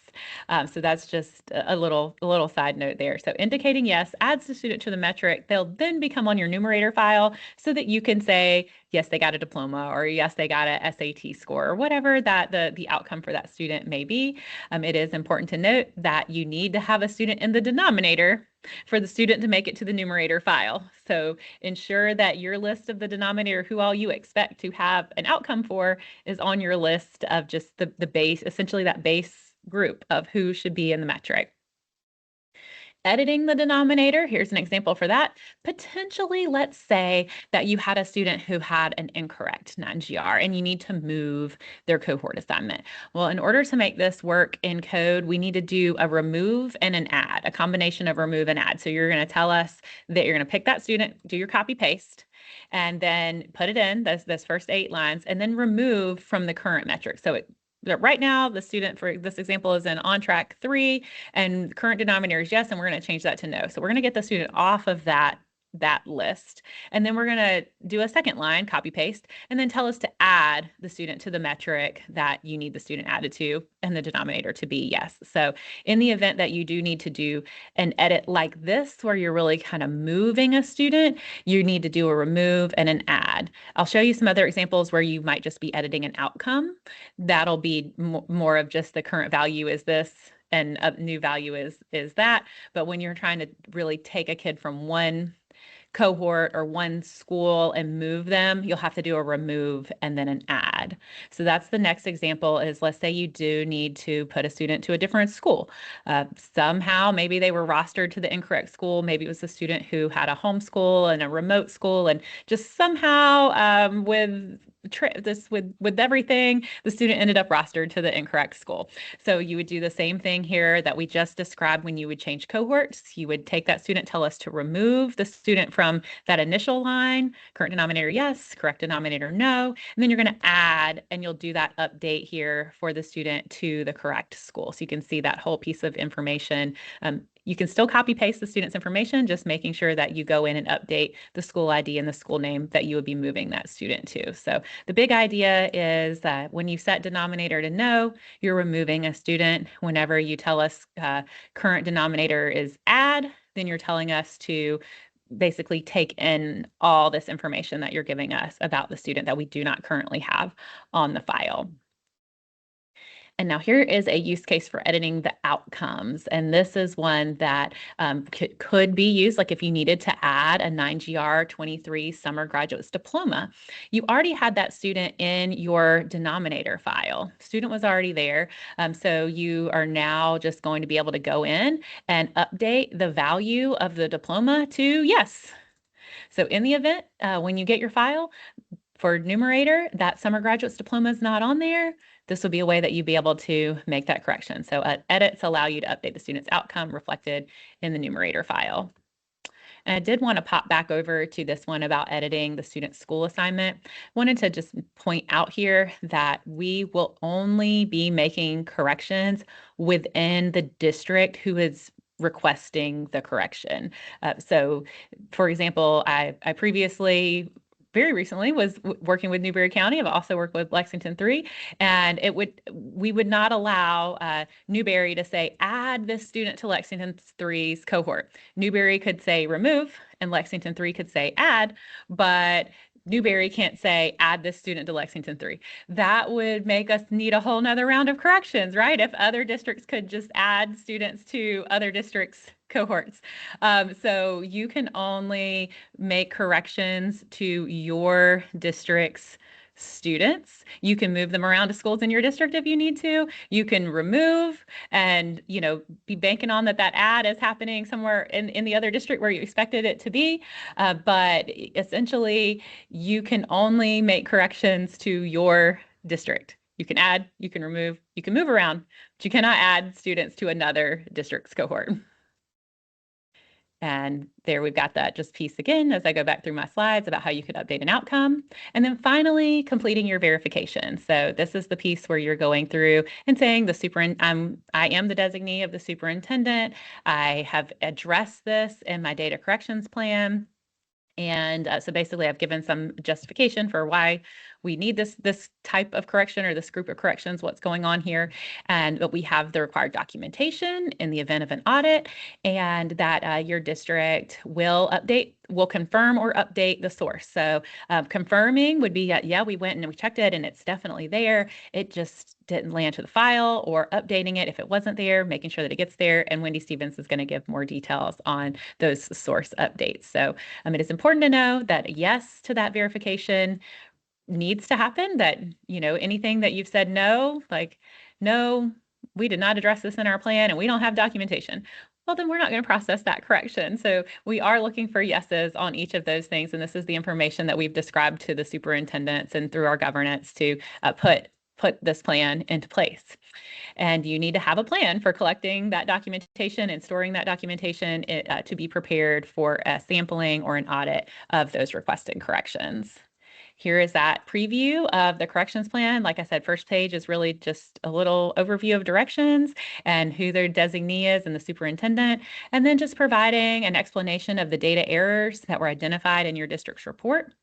So that's just a little side note there. So indicating yes adds the student to the metric. They'll then become on your numerator file so that you can say, yes, they got a diploma, or yes, they got a SAT score, or whatever that the outcome for that student may be. It is important to note that you need to have a student in the denominator for the student to make it to the numerator file. So ensure that your list of the denominator, who all you expect to have an outcome for, is on your list of just the base, essentially that base group of who should be in the metric. Editing the denominator, here's an example for that. Potentially, let's say that you had a student who had an incorrect 9GR and you need to move their cohort assignment. Well, in order to make this work in code, we need to do a remove and an add, a combination of remove and add. So you're going to tell us that you're going to pick that student, do your copy paste, and then put it in those first 8 lines, and then remove from the current metric. So right now, the student for this example is in on track 3, and current denominator is yes, and we're going to change that to no. So we're going to get the student off of that list. And then we're going to do a second line, copy paste, and then tell us to add the student to the metric that you need the student added to, and the denominator to be yes. So in the event that you do need to do an edit like this, where you're really kind of moving a student, you need to do a remove and an add. I'll show you some other examples where you might just be editing an outcome. That'll be more of just the current value is this, and a new value is that. But when you're trying to really take a kid from one cohort or one school and move them, you'll have to do a remove and then an add. So that's the next example is, let's say you do need to put a student to a different school. Somehow, maybe they were rostered to the incorrect school. Maybe it was a student who had a homeschool and a remote school, and just somehow with everything, the student ended up rostered to the incorrect school. So you would do the same thing here that we just described when you would change cohorts. You would take that student, tell us to remove the student from that initial line, current denominator yes, correct denominator no, and then you're going to add, and you'll do that update here for the student to the correct school. So you can see that whole piece of information. You can still copy paste the student's information, just making sure that you go in and update the school ID and the school name that you would be moving that student to. So the big idea is that when you set denominator to no, you're removing a student. Whenever you tell us current denominator is add, then you're telling us to basically take in all this information that you're giving us about the student that we do not currently have on the file. And now here is a use case for editing the outcomes. And this is one that could be used, like if you needed to add a 9GR 23 summer graduate's diploma. You already had that student in your denominator file. Student was already there. So you are now just going to be able to go in and update the value of the diploma to yes. So in the event, when you get your file for numerator, that summer graduate's diploma is not on there, this will be a way that you'd be able to make that correction. So edits allow you to update the student's outcome reflected in the numerator file. And I did want to pop back over to this one about editing the student's school assignment. Wanted to just point out here that we will only be making corrections within the district who is requesting the correction. So for example, I previously very recently was working with Newberry County. I've also worked with Lexington 3, and we would not allow Newberry to say, add this student to Lexington 3's cohort. Newberry could say remove, and Lexington 3 could say add, but Newberry can't say add this student to Lexington 3. That would make us need a whole nother round of corrections, right? If other districts could just add students to other districts' cohorts. So you can only make corrections to your district's students. You can move them around to schools in your district if you need to. You can remove and, be banking on that add is happening somewhere in the other district where you expected it to be. But essentially, you can only make corrections to your district. You can add, you can remove, you can move around, but you cannot add students to another district's cohort. And there we've got that just piece again as I go back through my slides about how you could update an outcome. And then finally, completing your verification. So this is the piece where you're going through and saying I am the designee of the superintendent. I have addressed this in my data corrections plan. And so basically, I've given some justification for why we need this type of correction or this group of corrections, what's going on here. But we have the required documentation in the event of an audit, and that your district will confirm or update the source. So confirming would be, yeah, we went and we checked it and it's definitely there. It just didn't land to the file, or updating it if it wasn't there, making sure that it gets there. And Wendy Stevens is going to give more details on those source updates. So it is important to know that yes to that verification needs to happen, that, anything that you've said no, like, no, we did not address this in our plan and we don't have documentation. Well, then we're not going to process that correction. So we are looking for yeses on each of those things. And this is the information that we've described to the superintendents and through our governance to put this plan into place. And you need to have a plan for collecting that documentation and storing that documentation to be prepared for a sampling or an audit of those requested corrections. Here is that preview of the corrections plan. Like I said, first page is really just a little overview of directions and who their designee is and the superintendent, and then just providing an explanation of the data errors that were identified in your district's report.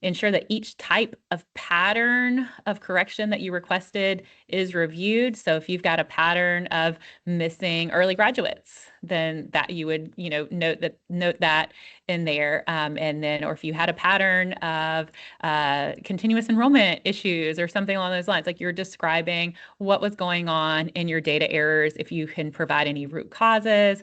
Ensure that each type of pattern of correction that you requested is reviewed. So if you've got a pattern of missing early graduates, then that you would, note that in there. And then, or if you had a pattern of continuous enrollment issues or something along those lines, like you're describing what was going on in your data errors, if you can provide any root causes,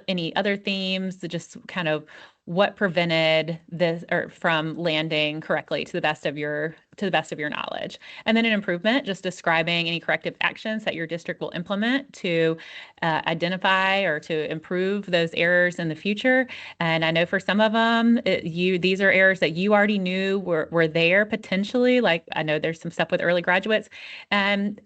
any other themes, just kind of what prevented this or from landing correctly to the best of your knowledge. And then an improvement, just describing any corrective actions that your district will implement to identify or to improve those errors in the future. And I know for some of them, these are errors that you already knew were there potentially. Like I know there's some stuff with early graduates, and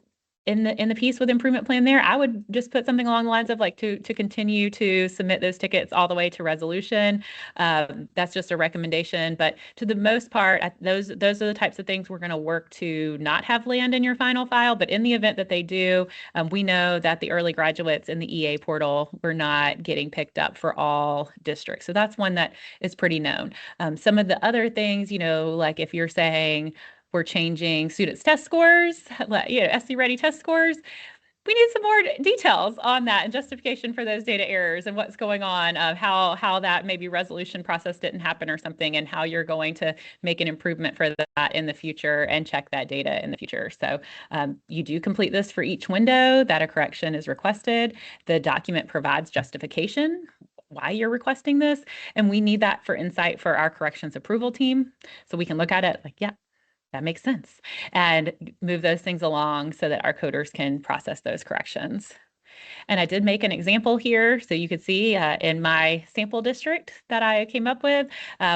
in the piece with improvement plan there, I would just put something along the lines of like to continue to submit those tickets all the way to resolution. That's just a recommendation, but to the most part, those are the types of things we're going to work to not have land in your final file. But in the event that they do, we know that the early graduates in the EA portal were not getting picked up for all districts. So that's one that is pretty known. Some of the other things, like if you're saying, we're changing students' test scores, SC Ready test scores. We need some more details on that and justification for those data errors and what's going on, how that maybe resolution process didn't happen or something, and how you're going to make an improvement for that in the future and check that data in the future. So you do complete this for each window that a correction is requested. The document provides justification why you're requesting this, and we need that for insight for our corrections approval team. So we can look at it like, yeah, that makes sense, and move those things along so that our coders can process those corrections. And I did make an example here so you could see in my sample district that I came up with,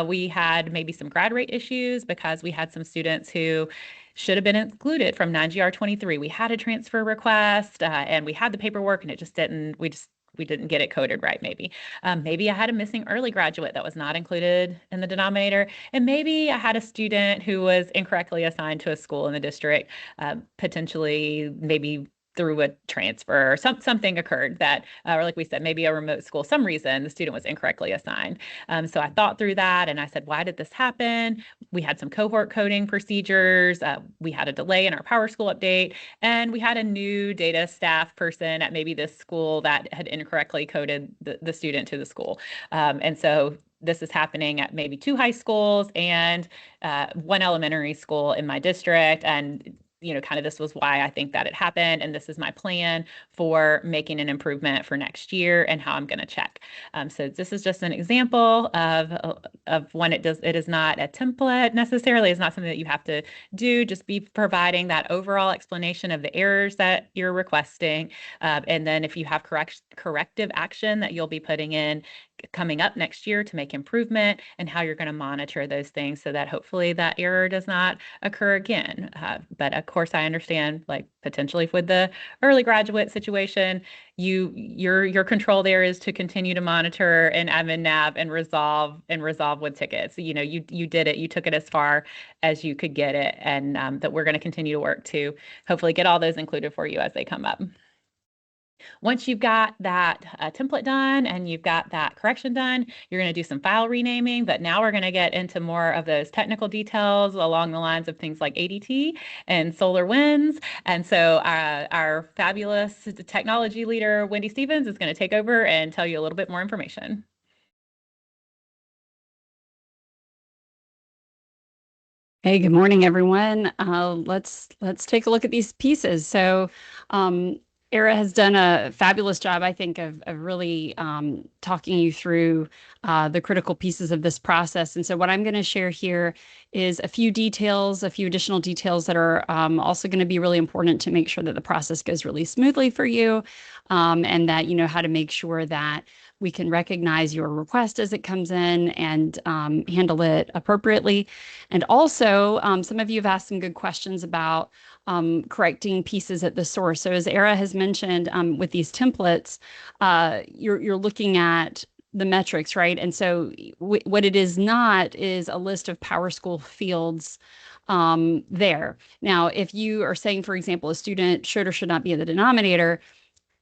we had maybe some grad rate issues because we had some students who should have been included from 9GR 23. We had a transfer request and we had the paperwork and it just didn't, we didn't get it coded right, maybe. Maybe I had a missing early graduate that was not included in the denominator. And maybe I had a student who was incorrectly assigned to a school in the district, potentially maybe through a transfer or something occurred that, or like we said, maybe a remote school, some reason the student was incorrectly assigned. So I thought through that and I said, why did this happen? We had some cohort coding procedures. We had a delay in our PowerSchool update, and we had a new data staff person at maybe this school that had incorrectly coded the student to the school. And so this is happening at maybe 2 high schools and 1 elementary school in my district. And kind of this was why I think that it happened. And this is my plan for making an improvement for next year and how I'm going to check. So this is just an example of when it is not a template necessarily. It's not something that you have to do. Just be providing that overall explanation of the errors that you're requesting. And then if you have corrective action that you'll be putting in coming up next year to make improvement, and how you're going to monitor those things so that hopefully that error does not occur again. But of course, I understand, like potentially with the early graduate situation, your control there is to continue to monitor and admin nav and resolve with tickets. You did it. You took it as far as you could get it, and that we're going to continue to work to hopefully get all those included for you as they come up. Once you've got that template done and you've got that correction done, you're going to do some file renaming, but now we're going to get into more of those technical details along the lines of things like ADT and SolarWinds. And so our fabulous technology leader, Wendy Stevens, is going to take over and tell you a little bit more information. Hey, good morning, everyone. Let's take a look at these pieces. So Era has done a fabulous job, I think, of really talking you through the critical pieces of this process. And so what I'm going to share here is a few additional details that are also going to be really important to make sure that the process goes really smoothly for you, and that you know how to make sure that we can recognize your request as it comes in and handle it appropriately. And also, some of you have asked some good questions about correcting pieces at the source. So as Era has mentioned, with these templates, you're looking at the metrics, right? And so what it is not is a list of PowerSchool fields there. Now, if you are saying, for example, a student should or should not be in the denominator,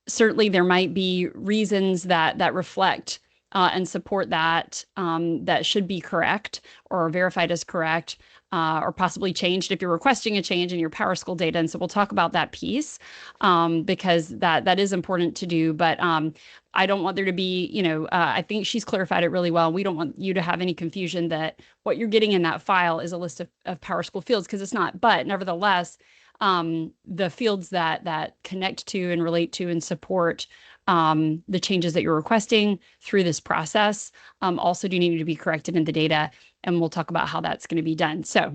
certainly there might be reasons that reflect and support that that should be correct or verified as correct, or possibly changed if you're requesting a change in your PowerSchool data. And so we'll talk about that piece because that is important to do. But I don't want there to be, I think she's clarified it really well. We don't want you to have any confusion that what you're getting in that file is a list of PowerSchool fields, because it's not. But nevertheless, the fields that connect to and relate to and support the changes that you're requesting through this process also do need to be corrected in the data, and we'll talk about how that's going to be done. So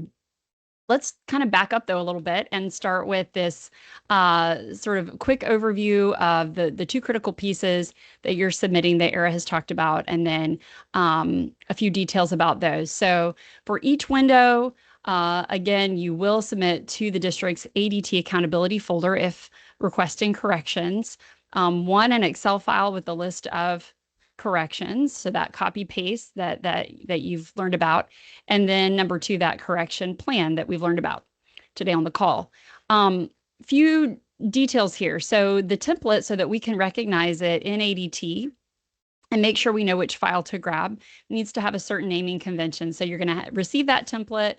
let's kind of back up though a little bit and start with this sort of quick overview of the two critical pieces that you're submitting that Era has talked about, and then a few details about those. So for each window, again, you will submit to the district's ADT accountability folder if requesting corrections. One, an Excel file with the list of corrections, so that copy paste that you've learned about, and then number two, that correction plan that we've learned about today on the call. Few details here. So the template, so that we can recognize it in ADT and make sure we know which file to grab, needs to have a certain naming convention. So you're going to receive that template.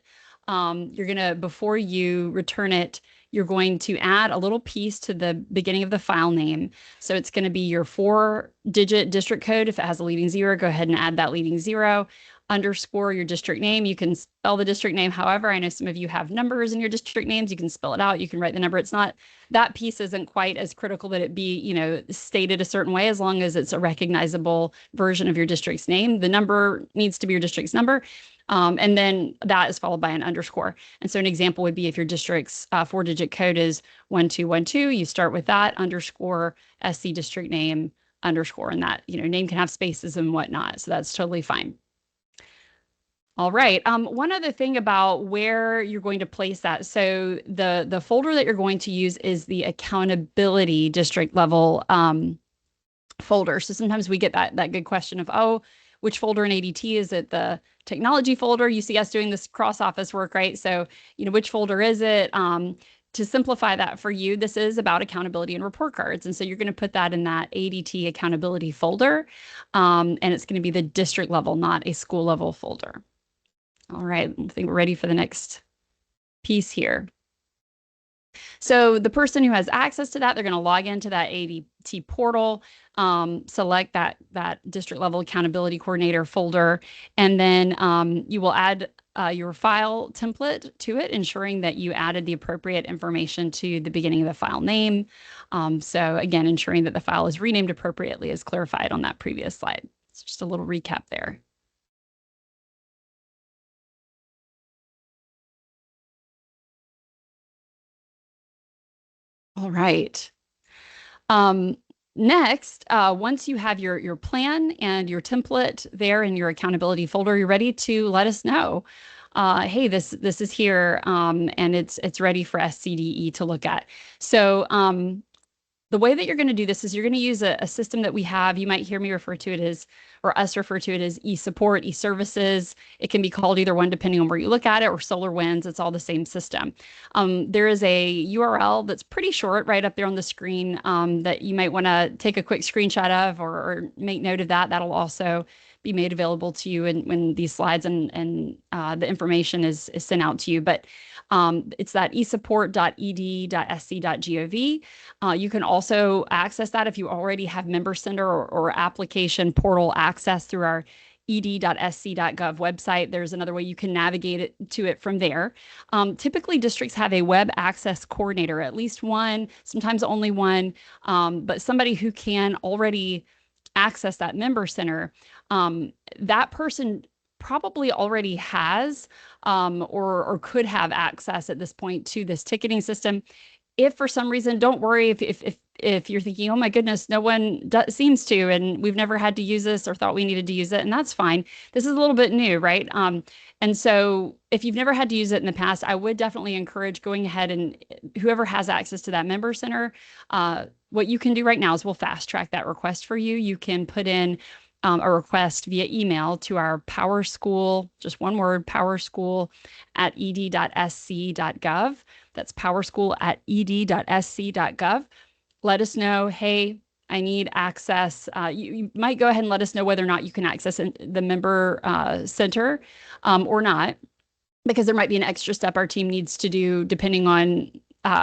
You're going to, before you return it, you're going to add a little piece to the beginning of the file name. So it's going to be your 4-digit district code. If it has a leading 0, go ahead and add that leading 0. Underscore your district name. You can spell the district name. However, I know some of you have numbers in your district names. You can spell it out. You can write the number. It's not, that piece isn't quite as critical that it be, stated a certain way, as long as it's a recognizable version of your district's name. The number needs to be your district's number. And then that is followed by an underscore. And so an example would be if your district's 4-digit code is 1212, you start with that underscore SC district name underscore, and that, name can have spaces and whatnot. So that's totally fine. All right. One other thing about where you're going to place that. So the folder that you're going to use is the accountability district level folder. So sometimes we get that good question of, which folder in ADT? Is it the technology folder? You see us doing this cross-office work, right? So, which folder is it? To simplify that for you, this is about accountability and report cards. And so you're going to put that in that ADT accountability folder. And it's going to be the district level, not a school level folder. All right, I think we're ready for the next piece here. So the person who has access to that, they're going to log into that ADT portal, select that district level accountability coordinator folder, and then you will add your file template to it, ensuring that you added the appropriate information to the beginning of the file name. So again, ensuring that the file is renamed appropriately as clarified on that previous slide. It's just a little recap there. All right. Next, once you have your plan and your template there in your accountability folder, you're ready to let us know, hey, this is here, and it's ready for SCDE to look at. So the way that you're going to do this is you're going to use a system that we have. You might hear me refer to it as, or us refer to it as eSupport, eServices. It can be called either one depending on where you look at it, or SolarWinds. It's all the same system. There is a URL that's pretty short right up there on the screen that you might want to take a quick screenshot of, or make note of that. That'll also be made available to you when these slides and the information is sent out to you. But it's that esupport.ed.sc.gov. You can also access that if you already have Member Center or application portal access through our ed.sc.gov website. There's another way you can navigate to it from there. Typically, districts have a web access coordinator, at least one, sometimes only one, but somebody who can already access that Member Center. That person probably already has or could have access at this point to this ticketing system. If for some reason, don't worry if you're thinking, oh my goodness, no one seems to, and we've never had to use this or thought we needed to use it, and that's fine. This is a little bit new, right? And so if you've never had to use it in the past, I would definitely encourage going ahead and whoever has access to that Member Center, what you can do right now is we'll fast track that request for you. You can put in a request via email to our PowerSchool, just one word, PowerSchool@ed.sc.gov. That's PowerSchool@ed.sc.gov. Let us know, hey, I need access. You might go ahead and let us know whether or not you can access the Member Center or not, because there might be an extra step our team needs to do depending on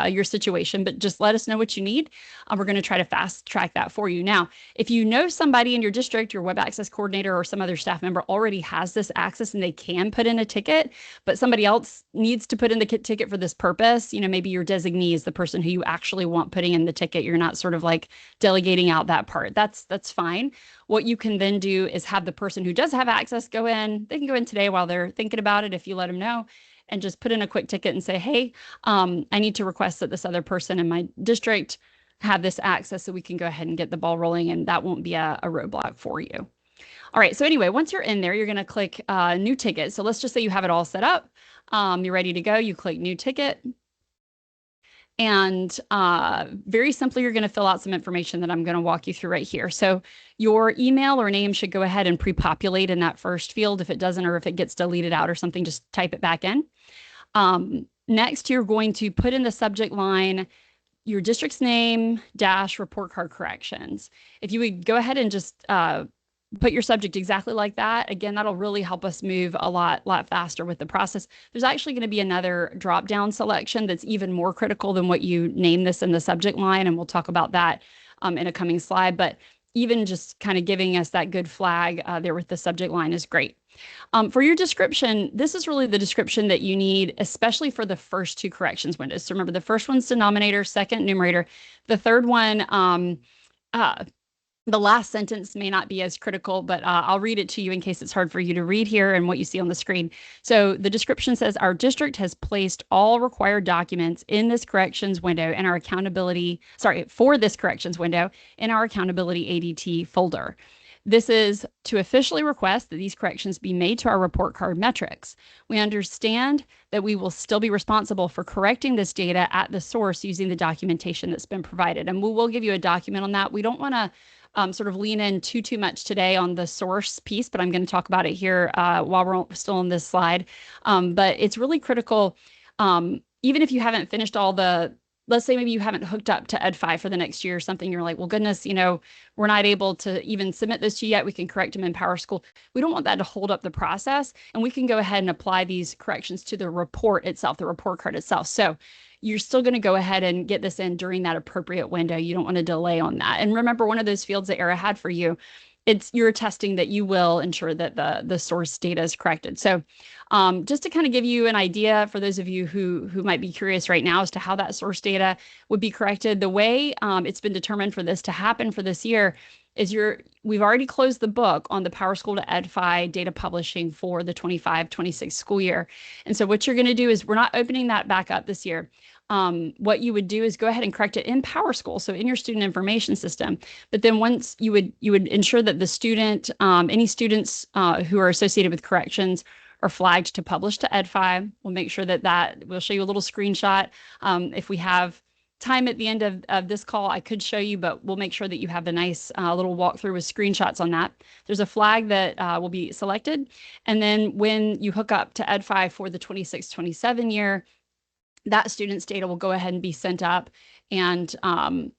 your situation, but just let us know what you need. We're going to try to fast track that for you. Now, if you know somebody in your district, your web access coordinator or some other staff member already has this access and they can put in a ticket, but somebody else needs to put in the ticket for this purpose, maybe your designee is the person who you actually want putting in the ticket. You're not sort of like delegating out that part. That's fine. What you can then do is have the person who does have access go in. They can go in today while they're thinking about it if you let them know, and just put in a quick ticket and say, hey, I need to request that this other person in my district have this access so we can go ahead and get the ball rolling, and that won't be a roadblock for you. All right, so anyway, once you're in there, you're going to click new ticket. So let's just say you have it all set up. You're ready to go. You click new ticket. And very simply, you're going to fill out some information that I'm going to walk you through right here. So your email or name should go ahead and pre-populate in that first field. If it doesn't, or if it gets deleted out or something, just type it back in. Next, you're going to put in the subject line your district's name dash report card corrections. If you would go ahead and just put your subject exactly like that, again, that'll really help us move a lot faster with the process. There's actually going to be another drop-down selection that's even more critical than what you name this in the subject line, and we'll talk about that in a coming slide. But even just kind of giving us that good flag there with the subject line is great. For your description, this is really the description that you need, especially for the first two corrections windows. So remember, the first one's denominator, second numerator. The third one, the last sentence may not be as critical, but I'll read it to you in case it's hard for you to read here and what you see on the screen. So the description says, our district has placed all required documents in this corrections window in our for this corrections window in our accountability ADT folder. This is to officially request that these corrections be made to our report card metrics. We understand that we will still be responsible for correcting this data at the source using the documentation that's been provided. And we will give you a document on that. We don't want to sort of lean in too much today on the source piece, but I'm going to talk about it here while we're still on this slide. But it's really critical, even if you haven't finished all let's say maybe you haven't hooked up to Ed5 for the next year or something. You're like, well, goodness, we're not able to even submit this to you yet. We can correct them in PowerSchool. We don't want that to hold up the process. And we can go ahead and apply these corrections to the report itself, the report card itself. So you're still going to go ahead and get this in during that appropriate window. You don't want to delay on that. And remember, one of those fields that Era had for you, you're attesting that you will ensure that the source data is corrected. So just to kind of give you an idea for those of you who might be curious right now as to how that source data would be corrected, the way it's been determined for this to happen for this year is we've already closed the book on the PowerSchool to Ed5 data publishing for the 25-26 school year. And so what you're going to do is we're not opening that back up this year. What you would do is go ahead and correct it in PowerSchool, so in your student information system. But then once you would ensure that the student, any students who are associated with corrections are flagged to publish to Ed5. We'll make sure that we'll show you a little screenshot. If we have time at the end of this call, I could show you, but we'll make sure that you have the nice little walkthrough with screenshots on that. There's a flag that will be selected. And then when you hook up to Ed5 for the 26-27 year, that student's data will go ahead and be sent up and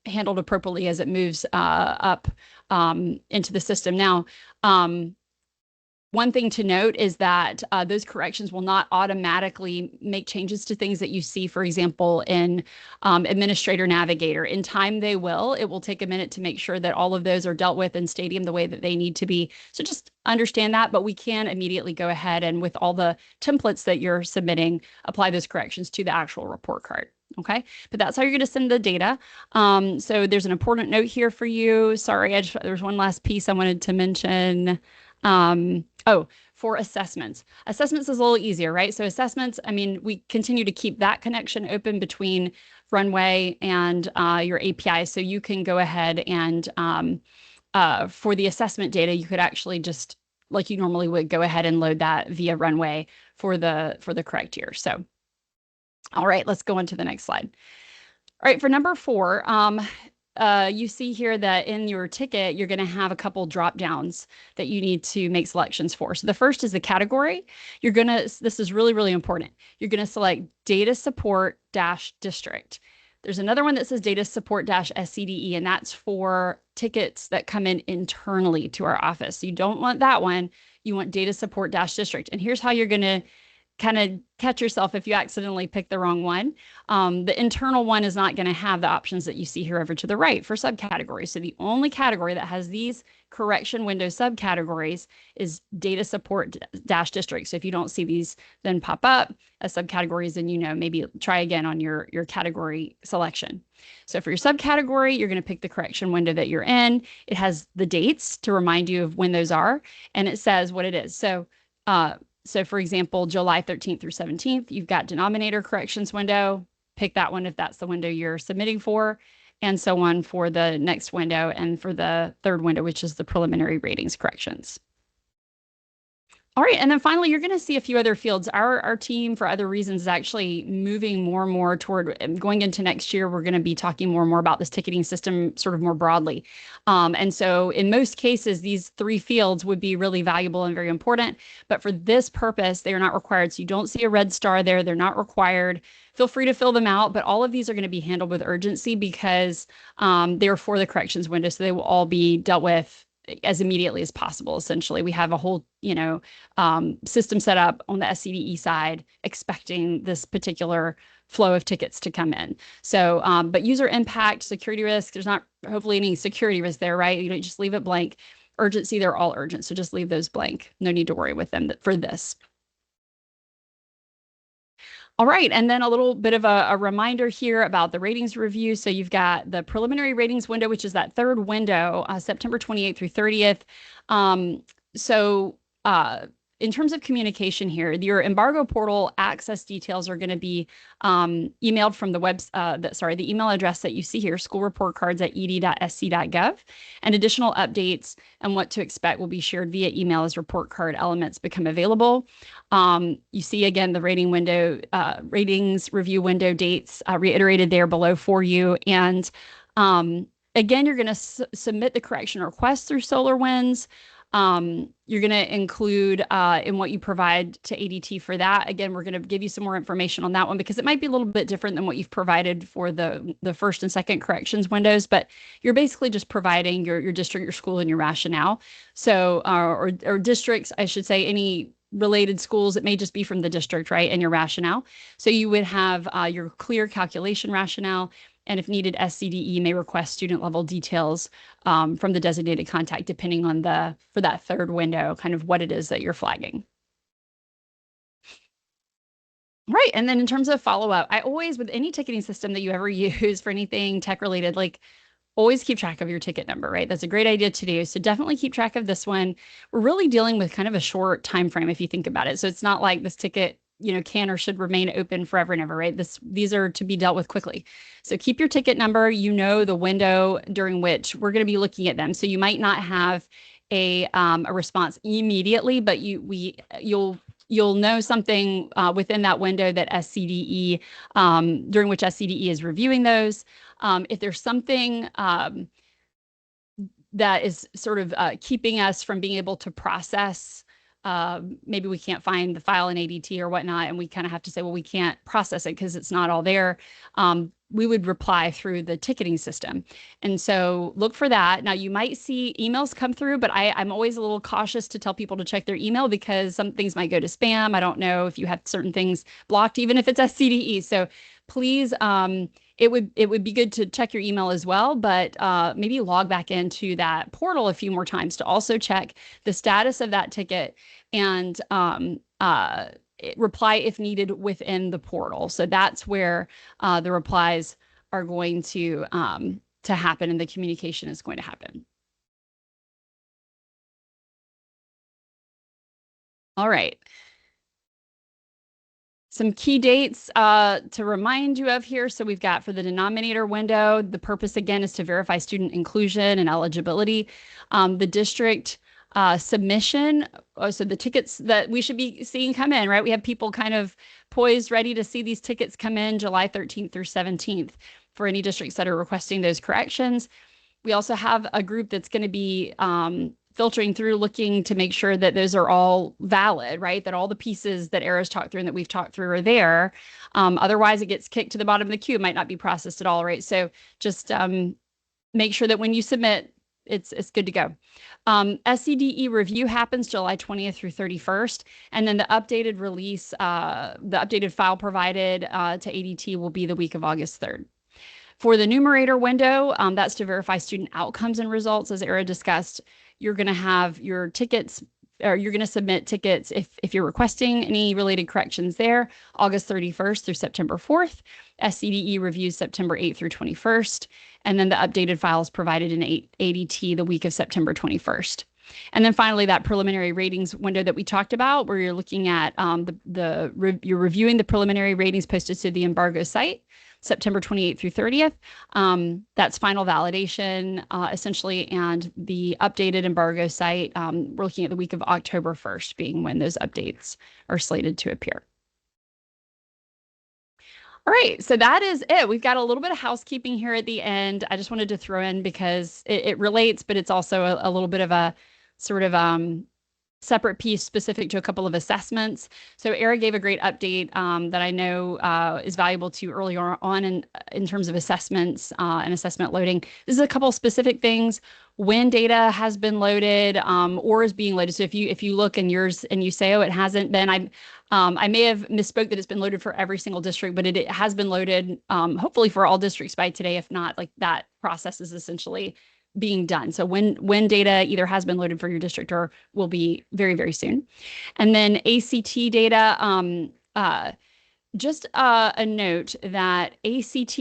handled appropriately as it moves up into the system. Now, one thing to note is that those corrections will not automatically make changes to things that you see, for example, in Administrator Navigator. In time, they will. It will take a minute to make sure that all of those are dealt with in Stadium the way that they need to be. So just understand that, but we can immediately go ahead and with all the templates that you're submitting, apply those corrections to the actual report card. Okay, but that's how you're going to send the data. So there's an important note here for you. Sorry, there's one last piece I wanted to mention. For assessments. Assessments is a little easier, right? So assessments, I mean, we continue to keep that connection open between Runway and your API. So you can go ahead and for the assessment data, you could actually just, like you normally would, go ahead and load that via Runway for the correct year. So, all right, let's go on to the next slide. All right, for number 4, you see here that in your ticket, you're going to have a couple drop downs that you need to make selections for. So the first is the category. This is really, really important. You're going to select data support district. There's another one that says data support SCDE, and that's for tickets that come in internally to our office. So you don't want that one. You want data support district. And here's how you're going to kind of catch yourself if you accidentally pick the wrong one. The internal one is not going to have the options that you see here over to the right for subcategories. So the only category that has these correction window subcategories is data support dash district. So if you don't see these then pop up as subcategories, then maybe try again on your category selection. So for your subcategory, you're going to pick the correction window that you're in. It has the dates to remind you of when those are, and it says what it is. So for example, July 13th through 17th, you've got denominator corrections window. Pick that one if that's the window you're submitting for, and so on for the next window and for the third window, which is the preliminary ratings corrections. All right, and then finally, you're going to see a few other fields. Our team, for other reasons, is actually moving more and more toward going into next year. We're going to be talking more and more about this ticketing system sort of more broadly. And so in most cases, these three fields would be really valuable and very important. But for this purpose, they are not required. So you don't see a red star there. They're not required. Feel free to fill them out, but all of these are going to be handled with urgency because they're for the corrections window. So they will all be dealt with as immediately as possible. Essentially, we have a whole, system set up on the SCDE side, expecting this particular flow of tickets to come in. So, but user impact, security risk, there's not hopefully any security risk there, right? You don't just leave it blank. Urgency, they're all urgent. So just leave those blank. No need to worry with them for this. All right, and then a little bit of a reminder here about the ratings review. So you've got the preliminary ratings window, which is that third window, September 28th through 30th. In terms of communication here, your embargo portal access details are going to be emailed from the the email address that you see here, schoolreportcards@ed.sc.gov, and additional updates and what to expect will be shared via email as report card elements become available. You see again the ratings review window dates reiterated there below for you, and again, you're going to submit the correction request through SolarWinds. You're going to include in what you provide to ADT for that. Again, we're going to give you some more information on that one because it might be a little bit different than what you've provided for the first and second corrections windows, but you're basically just providing your district, your school, and your rationale. So, or districts, I should say, any related schools, it may just be from the district, right? And your rationale. So you would have your clear calculation rationale. And if needed, SCDE may request student level details from the designated contact, depending on for that third window, kind of what it is that you're flagging. Right. And then in terms of follow-up, I always, with any ticketing system that you ever use for anything tech related, always keep track of your ticket number, right? That's a great idea to do. So definitely keep track of this one. We're really dealing with kind of a short time frame if you think about it. So it's not like this ticket can or should remain open forever and ever, right? These are to be dealt with quickly. So keep your ticket number, the window during which we're going to be looking at them. So you might not have a response immediately, but you'll know something within that window that SCDE, during which SCDE is reviewing those. If there's something that is sort of keeping us from being able to process, maybe we can't find the file in ADT or whatnot, and we kind of have to say, well, we can't process it because it's not all there. We would reply through the ticketing system. And so look for that. Now you might see emails come through, but I'm always a little cautious to tell people to check their email because some things might go to spam. I don't know if you have certain things blocked, even if it's SCDE. So please, it would be good to check your email as well, but maybe log back into that portal a few more times to also check the status of that ticket and reply if needed within the portal. So that's where the replies are going to happen and the communication is going to happen. All right. Some key dates to remind you of here. So we've got for the denominator window, the purpose again is to verify student inclusion and eligibility. The district submission, so the tickets that we should be seeing come in, right? We have people kind of poised, ready to see these tickets come in July 13th through 17th for any districts that are requesting those corrections. We also have a group that's going to be filtering through, looking to make sure that those are all valid, right? That all the pieces that Era's talked through and that we've talked through are there. Otherwise, it gets kicked to the bottom of the queue. It might not be processed at all, right? So just make sure that when you submit it's good to go. SCDE review happens July 20th through 31st, and then the updated release, the updated file provided to ADT will be the week of August 3rd. For the numerator window, that's to verify student outcomes and results. As Era discussed, you're going to have your tickets, or you're going to submit tickets if you're requesting any related corrections there, August 31st through September 4th. SCDE reviews September 8th through 21st. And then the updated files provided in ADT the week of September 21st. And then finally, that preliminary ratings window that we talked about, where you're looking at you're reviewing the preliminary ratings posted to the embargo site, September 28th through 30th. That's final validation, essentially, and the updated embargo site, we're looking at the week of October 1st being when those updates are slated to appear. All right, so that is it. We've got a little bit of housekeeping here at the end. I just wanted to throw in because it relates, but it's also a little bit of a sort of separate piece specific to a couple of assessments. So Era gave a great update that I know is valuable to you earlier on in terms of assessments and assessment loading. This is a couple of specific things. When data has been loaded or is being loaded. So if you look in yours and you say, oh, it hasn't been, I may have misspoke that it's been loaded for every single district, but it has been loaded hopefully for all districts by today. If not, like that process is essentially being done. So when data either has been loaded for your district or will be very, very soon. And then ACT data, just a note that ACT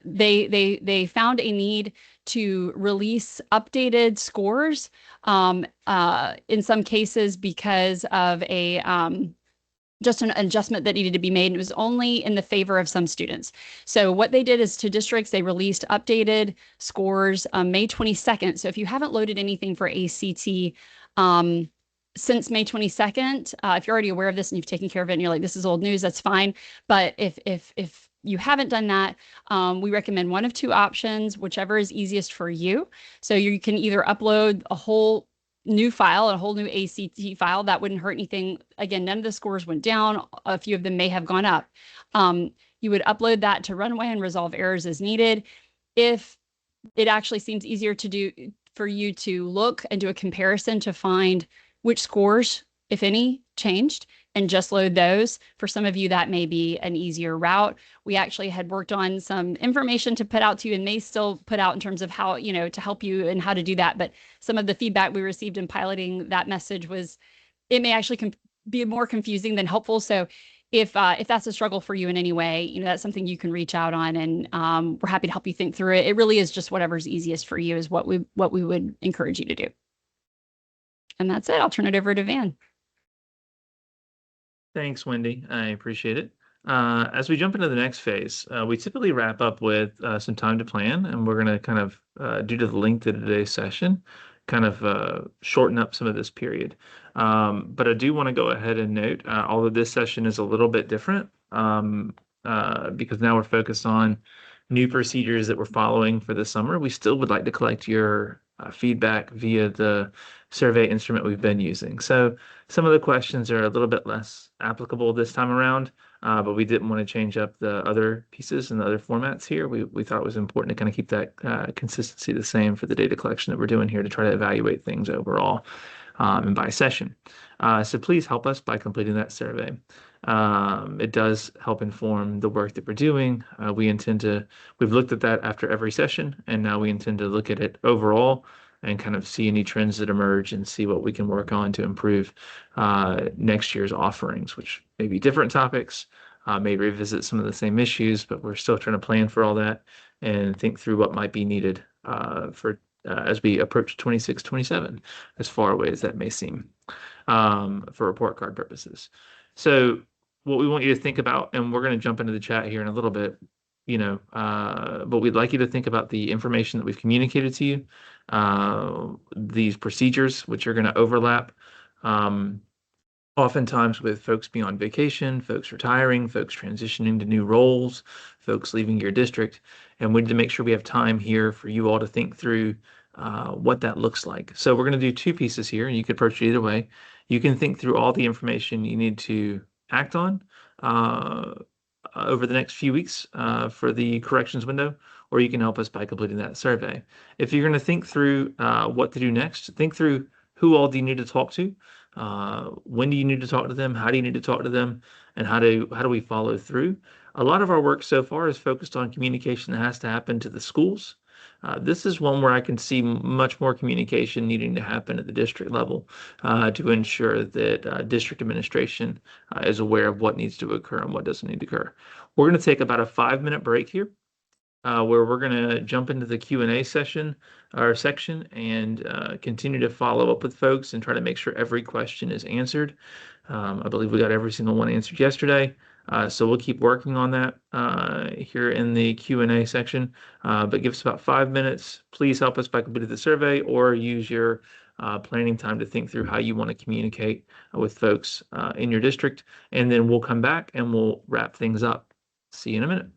they found a need to release updated scores in some cases because of just an adjustment that needed to be made. And it was only in the favor of some students. So what they did is to districts, they released updated scores May 22nd. So if you haven't loaded anything for ACT since May 22nd, if you're already aware of this and you've taken care of it and you're like, this is old news, that's fine. But if you haven't done that, we recommend one of two options, whichever is easiest for you. So you can either upload a whole new file, a whole new ACT file. That wouldn't hurt anything. Again, none of the scores went down. A few of them may have gone up. You would upload that to Runway and resolve errors as needed. If it actually seems easier to do for you to look and do a comparison to find which scores, if any, changed, and just load those. For some of you, that may be an easier route. We actually had worked on some information to put out to you and may still put out in terms of how, to help you and how to do that. But some of the feedback we received in piloting that message was it may actually be more confusing than helpful. So if that's a struggle for you in any way, that's something you can reach out on, and we're happy to help you think through it. It really is just whatever's easiest for you is what we would encourage you to do. And that's it. I'll turn it over to Van. Thanks, Wendy. I appreciate it. As we jump into the next phase, we typically wrap up with some time to plan, and we're going to kind of, due to the length of today's session, kind of shorten up some of this period. But I do want to go ahead and note, although this session is a little bit different, because now we're focused on new procedures that we're following for the summer, we still would like to collect your feedback via the survey instrument we've been using. So some of the questions are a little bit less applicable this time around, but we didn't want to change up the other pieces and the other formats here. We thought it was important to kind of keep that consistency the same for the data collection that we're doing here to try to evaluate things overall and by session. So please help us by completing that survey. It does help inform the work that we're doing. We've looked at that after every session, and now we intend to look at it overall and kind of see any trends that emerge and see what we can work on to improve next year's offerings, which may be different topics, may revisit some of the same issues, but we're still trying to plan for all that and think through what might be needed as we approach 26, 27, as far away as that may seem, for report card purposes. So what we want you to think about, and we're going to jump into the chat here in a little bit, but we'd like you to think about the information that we've communicated to you, these procedures, which are going to overlap oftentimes with folks being on vacation, folks retiring, folks transitioning to new roles, folks leaving your district. And we need to make sure we have time here for you all to think through what that looks like. So we're going to do two pieces here, and you could approach it either way. You can think through all the information you need to act on over the next few weeks for the corrections window, or you can help us by completing that survey. If you're going to think through what to do next, think through who all do you need to talk to, when do you need to talk to them, how do you need to talk to them, and how do we follow through. A lot of our work so far is focused on communication that has to happen to the schools. This is one where I can see much more communication needing to happen at the district level to ensure that district administration is aware of what needs to occur and what doesn't need to occur. We're going to take about a 5-minute break here, where we're going to jump into the Q&A session or section and continue to follow up with folks and try to make sure every question is answered. I believe we got every single one answered yesterday. So we'll keep working on that here in the Q&A section, but give us about 5 minutes. Please help us by completing the survey or use your planning time to think through how you want to communicate with folks in your district. And then we'll come back and we'll wrap things up. See you in a minute.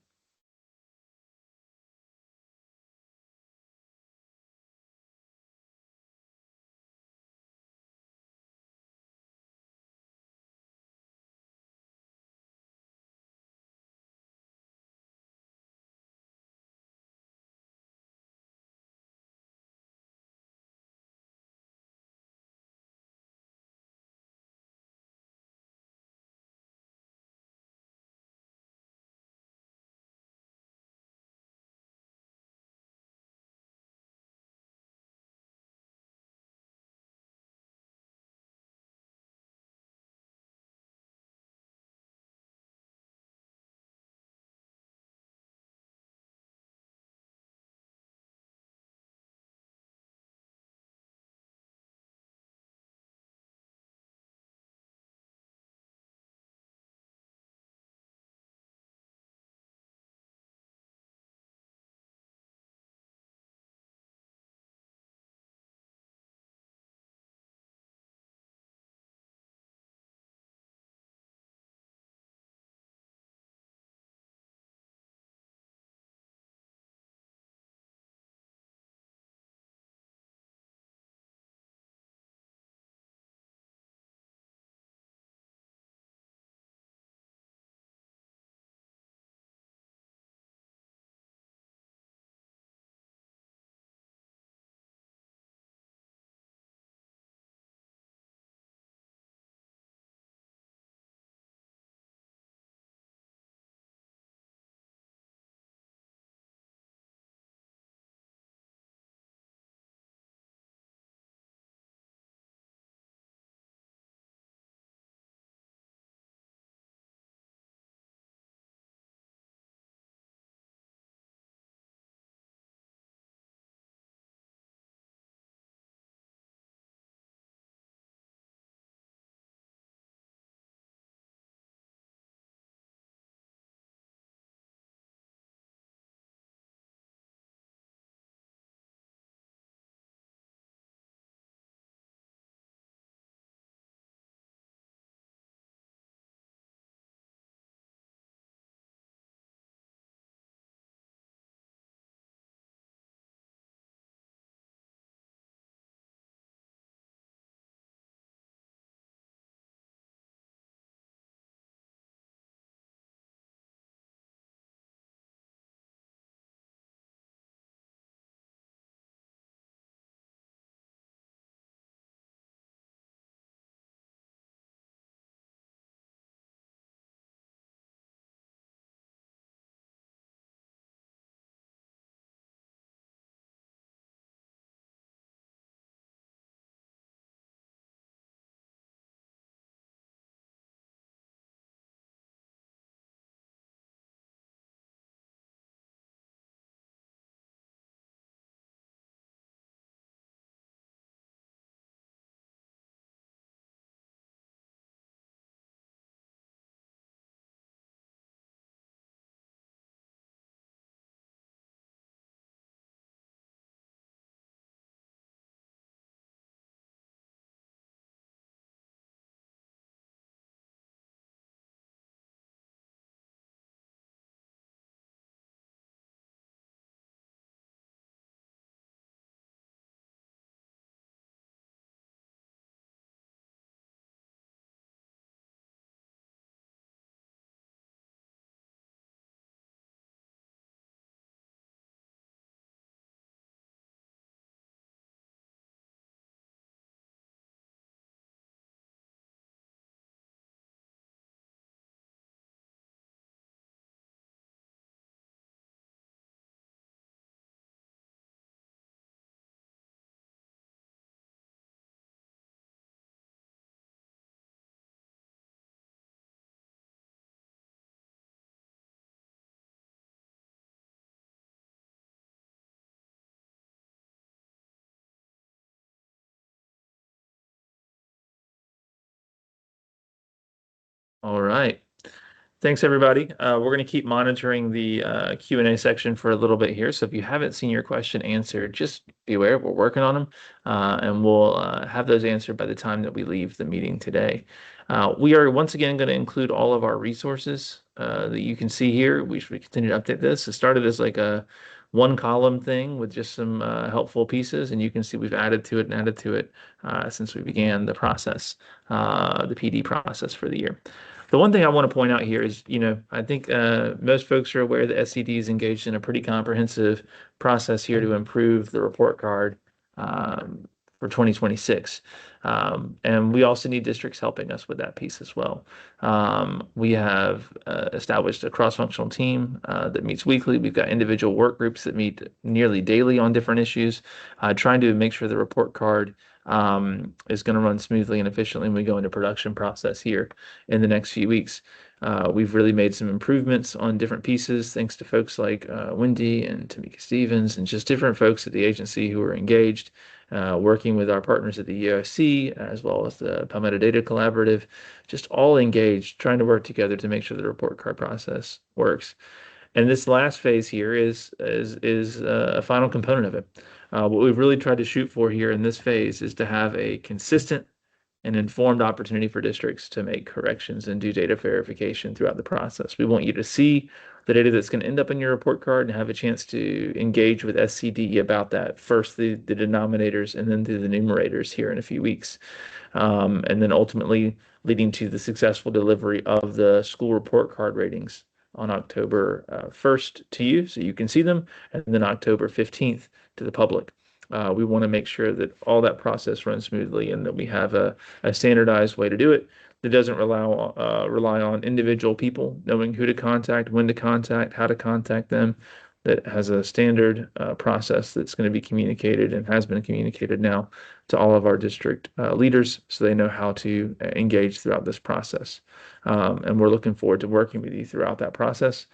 All right. Thanks, everybody. We're going to keep monitoring the Q&A section for a little bit here. So if you haven't seen your question answered, just be aware we're working on them, and we'll have those answered by the time that we leave the meeting today. We are once again going to include all of our resources that you can see here. We should continue to update this. It started as like a one column thing with just some helpful pieces, and you can see we've added to it and added to it since we began the process, the PD process for the year. The one thing I want to point out here is, I think most folks are aware that SCD is engaged in a pretty comprehensive process here to improve the report card for 2026. And we also need districts helping us with that piece as well. We have established a cross-functional team that meets weekly. We've got individual work groups that meet nearly daily on different issues, trying to make sure the report card is going to run smoothly and efficiently when we go into production process here in the next few weeks. We've really made some improvements on different pieces, thanks to folks like Wendy and Tamika Stevens and just different folks at the agency who are engaged, working with our partners at the EOSC as well as the Palmetto Data Collaborative, just all engaged, trying to work together to make sure the report card process works. And this last phase here is a final component of it. What we've really tried to shoot for here in this phase is to have a consistent and informed opportunity for districts to make corrections and do data verification throughout the process. We want you to see the data that's going to end up in your report card and have a chance to engage with SCD about that. First, the denominators and then through the numerators here in a few weeks. And then ultimately leading to the successful delivery of the school report card ratings on October 1st to you so you can see them, and then October 15th to the public. We want to make sure that all that process runs smoothly and that we have a standardized way to do it that doesn't rely on individual people knowing who to contact, when to contact, how to contact them, that has a standard process that's going to be communicated and has been communicated now to all of our district leaders so they know how to engage throughout this process. And we're looking forward to working with you throughout that process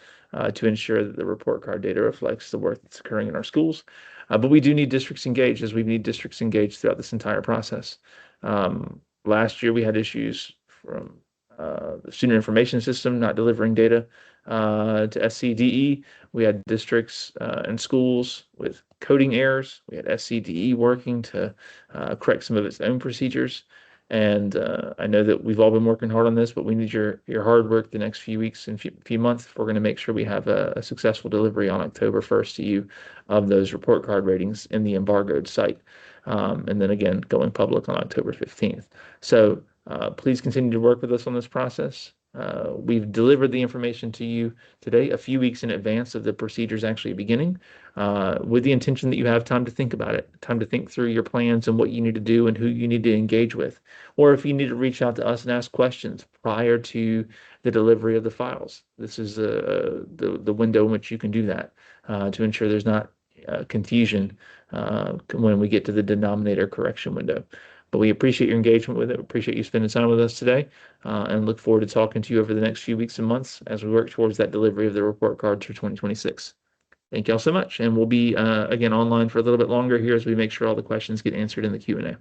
to ensure that the report card data reflects the work that's occurring in our schools. But we do need districts engaged, as we need districts engaged throughout this entire process. Last year, we had issues from the student information system not delivering data to SCDE. We had districts and schools with coding errors. We had SCDE working to correct some of its own procedures. And I know that we've all been working hard on this, but we need your hard work the next few weeks and few months. We're going to make sure we have a successful delivery on October 1st to you of those report card ratings in the embargoed site. And then again, going public on October 15th. So please continue to work with us on this process. We've delivered the information to you today a few weeks in advance of the procedures actually beginning, with the intention that you have time to think about it, time to think through your plans and what you need to do and who you need to engage with. Or if you need to reach out to us and ask questions prior to the delivery of the files, this is the window in which you can do that to ensure there's not confusion when we get to the denominator correction window. But we appreciate your engagement with it. We appreciate you spending time with us today, and look forward to talking to you over the next few weeks and months as we work towards that delivery of the report cards for 2026. Thank y'all so much. And we'll be, again, online for a little bit longer here as we make sure all the questions get answered in the Q&A.